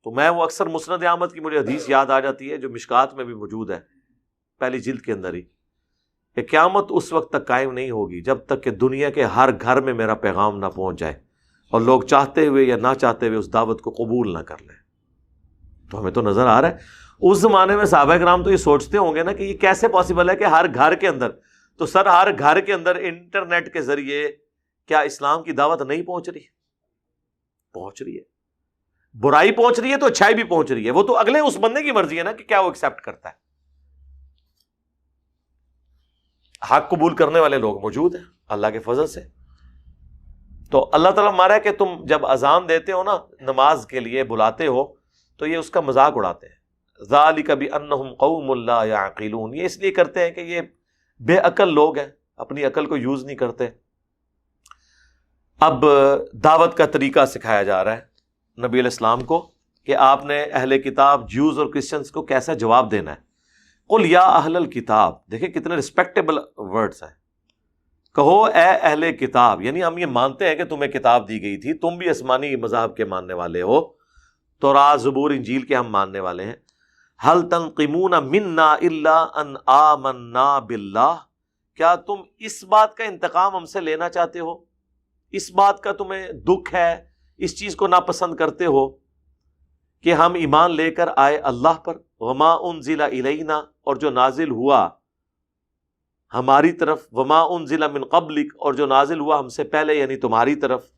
تو میں وہ اکثر مسند احمد کی مجھے حدیث یاد آ جاتی ہے جو مشکات میں بھی موجود ہے، پہلی جلد کے اندر ہی، کہ قیامت اس وقت تک قائم نہیں ہوگی جب تک کہ دنیا کے ہر گھر میں میرا پیغام نہ پہنچ جائے اور لوگ چاہتے ہوئے یا نہ چاہتے ہوئے اس دعوت کو قبول نہ کر لیں۔ تو ہمیں تو نظر آ رہا ہے اس زمانے میں صحابہ کرام تو یہ سوچتے ہوں گے نا کہ یہ کیسے پاسبل ہے کہ ہر گھر کے اندر، تو سر ہر گھر کے اندر انٹرنیٹ کے ذریعے کیا اسلام کی دعوت نہیں پہنچ رہی؟ پہنچ رہی ہے۔ برائی پہنچ رہی ہے تو اچھائی بھی پہنچ رہی ہے، وہ تو اگلے اس بندے کی مرضی ہے نا کہ کیا وہ ایکسیپٹ کرتا ہے۔ حق قبول کرنے والے لوگ موجود ہیں اللہ کے فضل سے۔ تو اللہ تعالیٰ ہمارا ہے کہ تم جب اذان دیتے ہو نا، نماز کے لیے بلاتے ہو، تو یہ اس کا مذاق اڑاتے ہیں۔ ذالک بانہم قوم لا یعقلون، یہ اس لیے کرتے ہیں کہ یہ بے عقل لوگ ہیں، اپنی عقل کو یوز نہیں کرتے۔ اب دعوت کا طریقہ سکھایا جا رہا ہے، نبی علیہ السلام کو کہ آپ نے اہل کتاب جیوز اور کرسچنز کو کیسا جواب دینا ہے. قل یا اہل الکتاب، دیکھیں کتنے رسپیکٹیبل ورڈز ہیں. کہو اے اہل کتاب، یعنی ہم یہ مانتے ہیں کہ تمہیں کتاب دی گئی تھی، تم بھی آسمانی مذاہب کے ماننے والے ہو، تورات زبور انجیل کے ہم ماننے والے ہیں. هل تنقمون منا الا ان آمنا باللہ، کیا تم اس بات کا انتقام ہم سے لینا چاہتے ہو، اس بات کا تمہیں دکھ ہے، اس چیز کو ناپسند کرتے ہو کہ ہم ایمان لے کر آئے اللہ پر؟ وما انزل الینا، اور جو نازل ہوا ہماری طرف، وما انزل من قبلک، اور جو نازل ہوا ہم سے پہلے یعنی تمہاری طرف،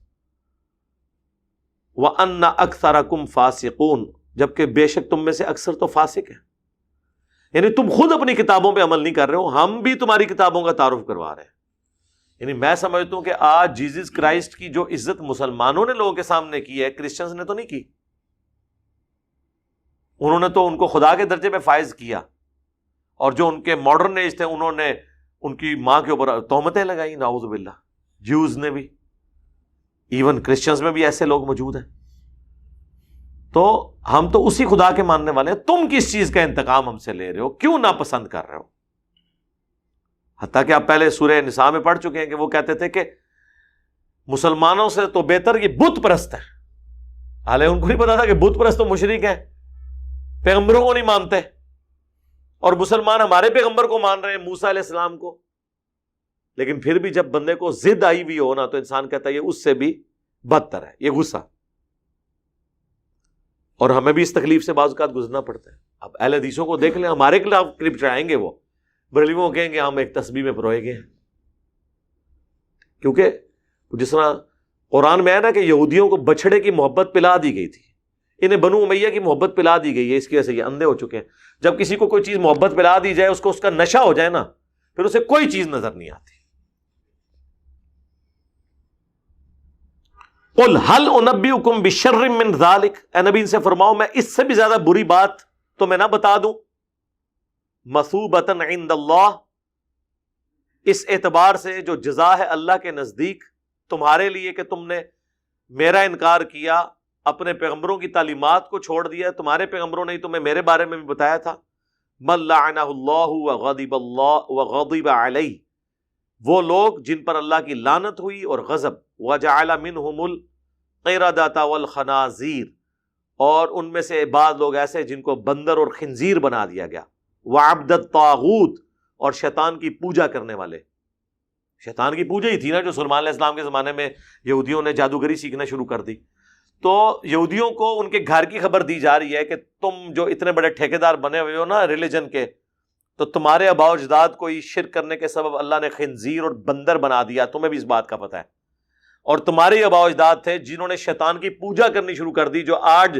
وان اکثرکم فاسقون، جبکہ بے شک تم میں سے اکثر تو فاسق ہیں. یعنی تم خود اپنی کتابوں پہ عمل نہیں کر رہے ہو، ہم بھی تمہاری کتابوں کا تعارف کروا رہے ہیں. یعنی میں سمجھتا ہوں کہ آج جیزس کرائسٹ کی جو عزت مسلمانوں نے لوگوں کے سامنے کی ہے، کرسچنز نے تو نہیں کی. انہوں نے تو ان کو خدا کے درجے میں فائز کیا، اور جو ان کے ماڈرن ایج تھے انہوں نے ان کی ماں کے اوپر تہمتیں لگائی، نعوذ باللہ. جیوز نے بھی، ایون کرسچنز میں بھی ایسے لوگ موجود ہیں. تو ہم تو اسی خدا کے ماننے والے ہیں، تم کس چیز کا انتقام ہم سے لے رہے ہو، کیوں ناپسند کر رہے ہو؟ حتیٰ کہ آپ پہلے سورہ نساء میں پڑھ چکے ہیں کہ وہ کہتے تھے کہ مسلمانوں سے تو بہتر یہ بت پرست ہیں. حالانکہ ان کو نہیں پتا تھا کہ بت پرست تو مشرک ہیں، پیغمبروں کو نہیں مانتے، اور مسلمان ہمارے پیغمبر کو مان رہے ہیں، موسیٰ علیہ السلام کو. لیکن پھر بھی جب بندے کو ضد آئی ہوئی ہو نا، تو انسان کہتا ہے یہ اس سے بھی بدتر ہے، یہ غصہ. اور ہمیں بھی اس تکلیف سے بعض اوقات گزرنا پڑتا ہے. اب اہل حدیثوں کو دیکھ لیں، ہمارے خلاف کلپ چڑھائیں گے، وہ بریلویوں کو کہیں گے ہم ایک تسبیح میں پروئے گئے ہیں. کیونکہ جس طرح قرآن میں ہے نا کہ یہودیوں کو بچھڑے کی محبت پلا دی گئی تھی، انہیں بنو امیہ کی محبت پلا دی گئی ہے، اس کی وجہ سے یہ اندھے ہو چکے ہیں. جب کسی کو کوئی چیز محبت پلا دی جائے، اس کو اس کا نشہ ہو جائے نا، پھر اسے کوئی چیز نظر نہیں آتی. قل هل انبئکم بشر من ذلک، اے نبی ان سے فرماؤ میں اس سے بھی زیادہ بری بات تمہیں نہ بتا دوں. مثوبۃ عند اللہ، اس اعتبار سے جو جزا ہے اللہ کے نزدیک تمہارے لیے کہ تم نے میرا انکار کیا، اپنے پیغمبروں کی تعلیمات کو چھوڑ دیا. تمہارے پیغمبروں نے تمہیں میرے بارے میں بھی بتایا تھا. من لعنہ اللہ وغضب علیہ، وہ لوگ جن پر اللہ کی لعنت ہوئی اور غضب. وجعل منہم القردۃ والخنازیر، اور ان میں سے بعض لوگ ایسے جن کو بندر اور خنزیر بنا دیا گیا. وعبد الطاغوت، اور شیطان کی پوجا کرنے والے. شیطان کی پوجا ہی تھی نا جو سلیمان علیہ السلام کے زمانے میں یہودیوں نے جادوگری سیکھنا شروع کر دی. تو یہودیوں کو ان کے گھر کی خبر دی جا رہی ہے کہ تم جو اتنے بڑے ٹھیکیدار بنے ہوئے ہو نا ریلیجن کے، تو تمہارے آباء و اجداد کو شرک کرنے کے سبب اللہ نے خنزیر اور بندر بنا دیا، تمہیں بھی اس بات کا پتہ ہے. اور تمہارے آباء و اجداد تھے جنہوں نے شیطان کی پوجا کرنی شروع کر دی. جو آج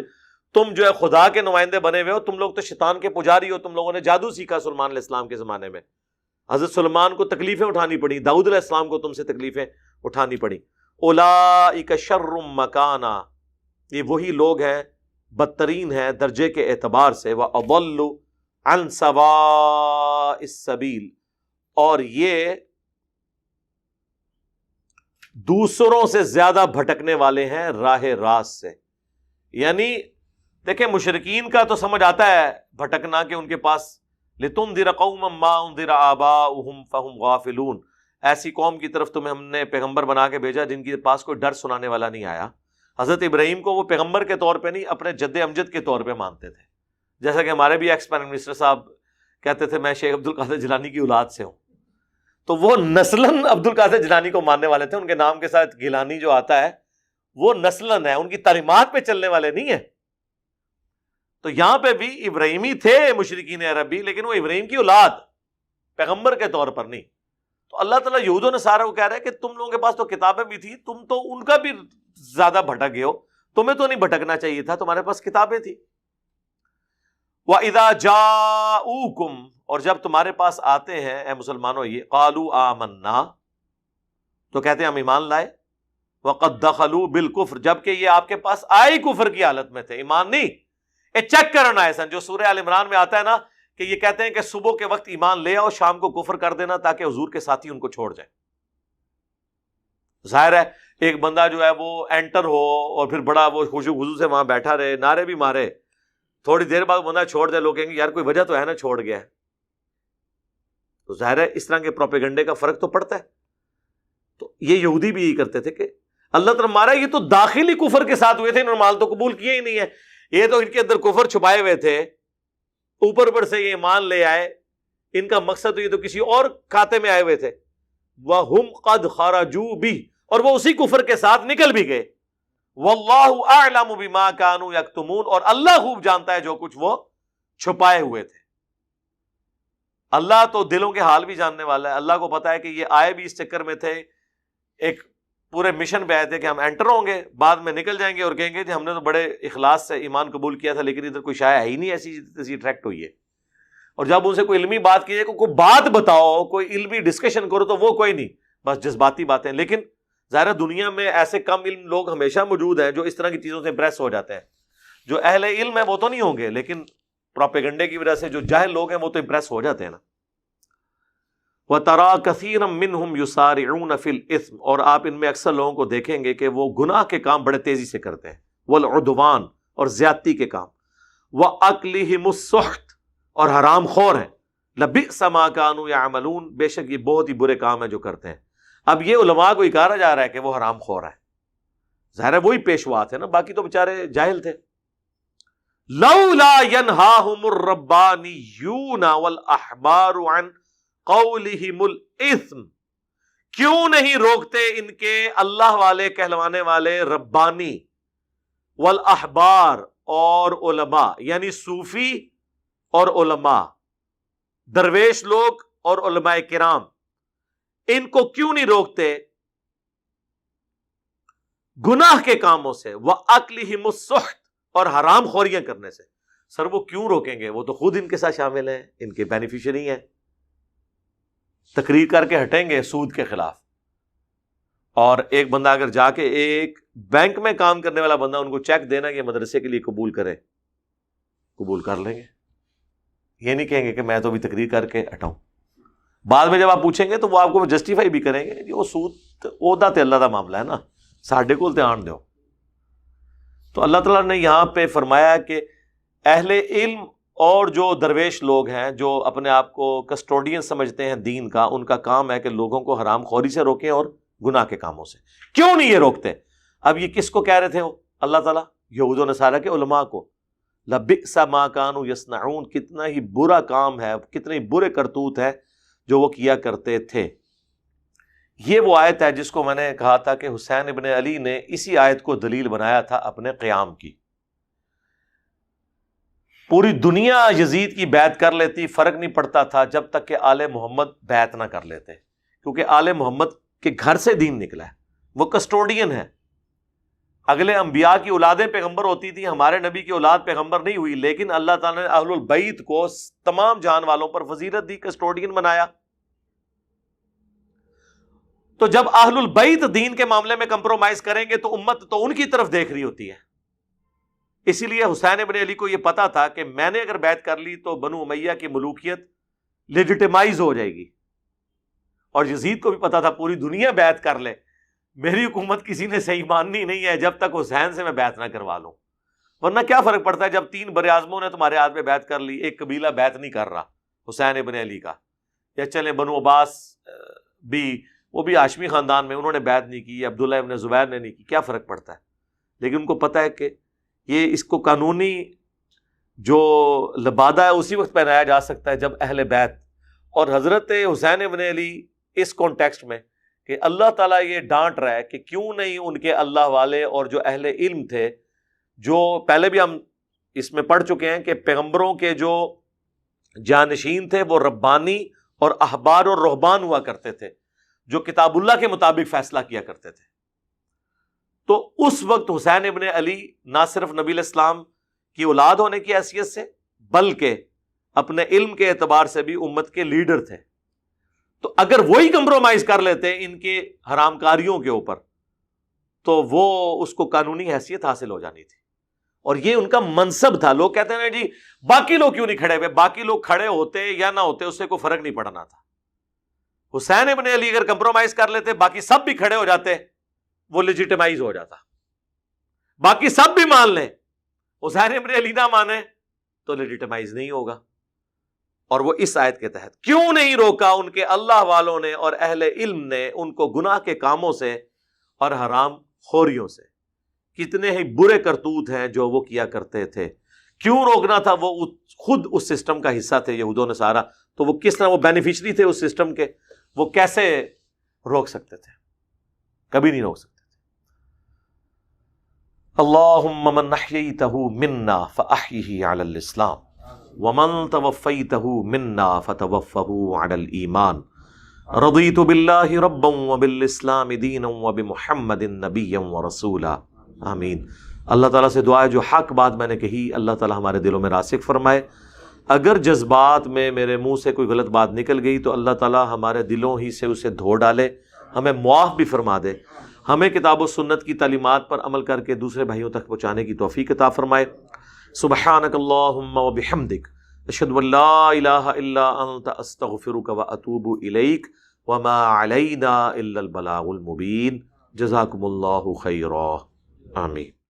تم جو ہے خدا کے نمائندے بنے ہوئے ہو، تم لوگ تو شیطان کے پجاری ہو. تم لوگوں نے جادو سیکھا سلیمان علیہ السلام کے زمانے میں. حضرت سلیمان کو تکلیفیں اٹھانی پڑی، داؤد علیہ السلام کو تم سے تکلیفیں اٹھانی پڑی. اولئک شر مکانا، یہ وہی لوگ ہیں بدترین ہیں درجے کے اعتبار سے. وَأَضَلُّ عَنْ سَوَاءِ السَّبِيلِ، اور یہ دوسروں سے زیادہ بھٹکنے والے ہیں راہ راست سے. یعنی دیکھیں مشرکین کا تو سمجھ آتا ہے بھٹکنا کہ ان کے پاس لِتُنذِرَ قَوْمًا مَا أُنذِرَ آبَاؤُهُمْ فَهُمْ غَافِلُونَ، ایسی قوم کی طرف تمہیں ہم نے پیغمبر بنا کے بھیجا جن کے پاس کوئی ڈر سنانے والا نہیں آیا. حضرت ابراہیم کو وہ پیغمبر کے طور پہ نہیں، اپنے جد امجد کے طور پہ مانتے تھے. جیسا کہ ہمارے بھی ایکس پرائم منسٹر صاحب کہتے تھے میں شیخ عبد القادر جیلانی کی اولاد سے ہوں. تو وہ نسلاً عبد القادر جیلانی کو ماننے والے تھے. ان کے نام کے ساتھ گیلانی جو آتا ہے وہ نسلاً ہے، ان کی تعلیمات پہ چلنے والے نہیں ہیں. تو یہاں پہ بھی ابراہیمی تھے مشرکین عربی، لیکن وہ ابراہیم کی اولاد، پیغمبر کے طور پر نہیں. تو اللہ تعالیٰ یہود و نصارہ کو کہہ رہا ہے کہ تم لوگوں کے پاس تو کتابیں بھی تھی، تم تو ان کا بھی زیادہ بھٹک گئے ہو، تمہیں تو نہیں بھٹکنا چاہیے تھا، تمہارے پاس کتابیں تھی. وَإِذَا جَاءُوكُمْ، اور جب تمہارے پاس آتے ہیں اے مسلمانوں یہ، قَالُوا آمَنَّا، تو کہتے ہیں ہم ایمان لائے. وَقَدْ دَخَلُوا بِالْكُفْرِ، جبکہ یہ آپ کے پاس آئے کفر کی حالت میں تھے، ایمان نہیں. چیک کرنا ہے سن، جو سورہ آل عمران میں آتا ہے نا کہ یہ کہتے ہیں کہ صبح کے وقت ایمان لے آؤ، شام کو کفر کر دینا تاکہ حضور کے ساتھی ان کو چھوڑ جائیں. ظاہر ہے ایک بندہ جو ہے وہ انٹر ہو اور پھر بڑا وہ خوشو خضو سے وہاں بیٹھا رہے، نعرے بھی مارے، تھوڑی دیر بعد بندہ چھوڑ دے، لوگ کہیں گے یار کوئی وجہ تو ہے نا چھوڑ گیا ہے. تو ظاہر ہے اس طرح کے پروپیگنڈے کا فرق تو پڑتا ہے. تو یہ یہودی بھی یہی کرتے تھے کہ اللہ تعالیٰ مارا، یہ تو داخلی کفر کے ساتھ ہوئے تھے، انہوں نے مال تو قبول کیا ہی نہیں ہے، یہ تو ان کے اندر کفر چھپائے ہوئے تھے، اوپر سے یہ ایمان لے آئے، ان کا مقصد تو یہ تو کسی اور کھاتے میں آئے ہوئے تھے. وَهُمْ قَدْ خَرَجُوا بِهِ، اور وہ اسی کفر کے ساتھ نکل بھی گئے. وَاللَّهُ أَعْلَمُ بِمَا كَانُوا يَكْتُمُونَ، اور اللہ خوب جانتا ہے جو کچھ وہ چھپائے ہوئے تھے. اللہ تو دلوں کے حال بھی جاننے والا ہے. اللہ کو پتا ہے کہ یہ آئے بھی اس چکر میں تھے، ایک پورے مشن پہ آئے تھے کہ ہم انٹر ہوں گے، بعد میں نکل جائیں گے اور کہیں گے کہ ہم نے تو بڑے اخلاص سے ایمان قبول کیا تھا، لیکن ادھر کوئی شے ہے ہی نہیں ایسی جیسی اٹریکٹ ہوئی ہے. اور جب ان سے کوئی علمی بات کی جائے، کوئی بات بتاؤ، کوئی علمی ڈسکشن کرو، تو وہ کوئی نہیں، بس جذباتی باتیں. لیکن ظاہر دنیا میں ایسے کم علم لوگ ہمیشہ موجود ہیں جو اس طرح کی چیزوں سے امپریس ہو جاتے ہیں. جو اہل علم ہیں وہ تو نہیں ہوں گے، لیکن پروپیگنڈے کی وجہ سے جو جاہل لوگ ہیں وہ تو امپریس ہو جاتے ہیں نا. وَتَرَى كَثِيرًا مِّنْهُمْ يُسَارِعُونَ فِي الْإِثْمِ، اور آپ ان میں اکثر لوگوں کو دیکھیں گے کہ وہ گناہ کے کام بڑے تیزی سے کرتے ہیں. وَالْعُدْوَانِ، اور زیادتی کے کام. وَأَكْلِهِمُ السُّحْتِ، اور حرام خور ہیں. لَبِئْسَ مَا كَانُوا يَعْمَلُونَ، بے شک یہ بہت ہی برے کام ہیں جو کرتے ہیں. اب یہ علماء کو اکارا جا رہا ہے کہ وہ حرام خور ہے. ظاہر ہے وہی پیشوا تھے نا، باقی تو بیچارے جاہل تھے. لَوْلَا يَنْهَاهُمُ الرَّبَّانِيُّونَ وَالْأَحْبَارُ عَنْ قولہم الاثم، کیوں نہیں روکتے ان کے اللہ والے کہلوانے والے ربانی، والاحبار، اور علماء یعنی صوفی اور علماء، درویش لوگ اور علماء کرام، ان کو کیوں نہیں روکتے گناہ کے کاموں سے، وَأَكْلِهِمُ السُّحْتِ، اور حرام خوریاں کرنے سے. سر وہ کیوں روکیں گے؟ وہ تو خود ان کے ساتھ شامل ہیں، ان کے بینیفیشری ہیں. تقریر کر کے ہٹیں گے سود کے خلاف. اور ایک بندہ اگر جا کے ایک بینک میں کام کرنے والا بندہ ان کو چیک دینا کہ مدرسے کے لیے قبول کرے، قبول کر لیں گے. یہ نہیں کہیں گے کہ میں تو بھی تقریر کر کے ہٹاؤں. بعد میں جب آپ پوچھیں گے تو وہ آپ کو جسٹیفائی بھی کریں گے کہ وہ سود عہدہ تے اللہ کا معاملہ ہے نا، ساڈے کول تے آن دیو. تو اللہ تعالیٰ نے یہاں پہ فرمایا کہ اہل علم اور جو درویش لوگ ہیں جو اپنے آپ کو کسٹوڈین سمجھتے ہیں دین کا، ان کا کام ہے کہ لوگوں کو حرام خوری سے روکیں اور گناہ کے کاموں سے. کیوں نہیں یہ روکتے؟ اب یہ کس کو کہہ رہے تھے وہ اللہ تعالیٰ؟ یہود و نصارہ کے علماء کو. لَبِئْسَ مَا كَانُوا يَصْنَعُونَ، کتنا ہی برا کام ہے، کتنے ہی برے کرتوت ہے جو وہ کیا کرتے تھے. یہ وہ آیت ہے جس کو میں نے کہا تھا کہ حسین ابن علی نے اسی آیت کو دلیل بنایا تھا اپنے قیام کی. پوری دنیا یزید کی بیعت کر لیتی، فرق نہیں پڑتا تھا جب تک کہ آل محمد بیعت نہ کر لیتے، کیونکہ آل محمد کے گھر سے دین نکلا ہے، وہ کسٹوڈین ہے. اگلے انبیاء کی اولادیں پیغمبر ہوتی تھی، ہمارے نبی کی اولاد پیغمبر نہیں ہوئی، لیکن اللہ تعالیٰ نے اہل البیت کو تمام جان والوں پر فضیلت دی، کسٹوڈین بنایا. تو جب اہل البیت دین کے معاملے میں کمپرومائز کریں گے تو امت تو ان کی طرف دیکھ رہی ہوتی ہے. اسی لیے حسین ابن علی کو یہ پتا تھا کہ میں نے اگر بیعت کر لی تو بنو امیہ کی ملوکیت لیجیٹیمائز ہو جائے گی. اور یزید کو بھی پتا تھا پوری دنیا بیعت کر لے، میری حکومت کسی نے صحیح ماننی نہیں ہے جب تک حسین سے میں بیعت نہ کروا لوں. ورنہ کیا فرق پڑتا ہے جب 3 بر اعظموں نے تمہارے ہاتھ میں بیعت کر لی، ایک قبیلہ بیعت نہیں کر رہا حسین ابن علی کا. یا چلے بنو عباس بھی، وہ بھی ہاشمی خاندان میں، انہوں نے بیعت نہیں کی، عبداللہ ابن زبیر نے نہیں کی، کیا فرق پڑتا ہے؟ لیکن ان کو پتا ہے کہ یہ اس کو قانونی جو لبادہ ہے اسی وقت پہنایا جا سکتا ہے جب اہل بیت. اور حضرت حسین ابن علی اس کانٹیکسٹ میں کہ اللہ تعالیٰ یہ ڈانٹ رہا ہے کہ کیوں نہیں ان کے اللہ والے اور جو اہل علم تھے، جو پہلے بھی ہم اس میں پڑھ چکے ہیں کہ پیغمبروں کے جو جانشین تھے وہ ربانی اور احبار اور رہبان ہوا کرتے تھے، جو کتاب اللہ کے مطابق فیصلہ کیا کرتے تھے. تو اس وقت حسین ابن علی نہ صرف نبی علیہ السلام کی اولاد ہونے کی حیثیت سے بلکہ اپنے علم کے اعتبار سے بھی امت کے لیڈر تھے. تو اگر وہی کمپرومائز کر لیتے ان کے حرام کاریوں کے اوپر تو وہ اس کو قانونی حیثیت حاصل ہو جانی تھی. اور یہ ان کا منصب تھا. لوگ کہتے ہیں جی باقی لوگ کیوں نہیں کھڑے ہوئے؟ باقی لوگ کھڑے ہوتے یا نہ ہوتے اس سے کوئی فرق نہیں پڑنا تھا. حسین ابن علی اگر کمپرومائز کر لیتے باقی سب بھی کھڑے ہو جاتے، وہ لیجیٹمائز ہو جاتا. باقی سب بھی مان لیں، حسین ابن علی نہ مانے تو لیجیٹمائز نہیں ہوگا. اور وہ اس آیت کے تحت کیوں نہیں روکا ان کے اللہ والوں نے اور اہل علم نے ان کو گناہ کے کاموں سے اور حرام خوریوں سے. کتنے ہی برے کرتوت ہیں جو وہ کیا کرتے تھے. کیوں روکنا تھا؟ وہ خود اس سسٹم کا حصہ تھے یہود و نصارہ، تو وہ کس طرح وہ بینیفیشری تھے اس سسٹم کے، وہ کیسے روک سکتے تھے؟ کبھی نہیں روک سکتے تھے. اللہم من احییتہ منا فاحیہ علی الاسلام ومن توفیتہ منا فتوفہ علی الایمان رضیت باللہ ربا وبالاسلام دینا وبمحمد نبیا ورسولا. آمین. اللہ تعالیٰ سے دعا ہے جو حق بات میں نے کہی اللہ تعالیٰ ہمارے دلوں میں راسخ فرمائے. اگر جذبات میں میرے منہ سے کوئی غلط بات نکل گئی تو اللہ تعالیٰ ہمارے دلوں ہی سے اسے دھو ڈالے، ہمیں معاف بھی فرما دے، ہمیں کتاب و سنت کی تعلیمات پر عمل کر کے دوسرے بھائیوں تک پہنچانے کی توفیق عطا فرمائے. سبحانک اللہم وبحمدک اشہد ان لا الہ الا انت استغفرک واتوب الیک وما علینا الا البلاغ المبین. جزاکم اللہ خیرا. آمین.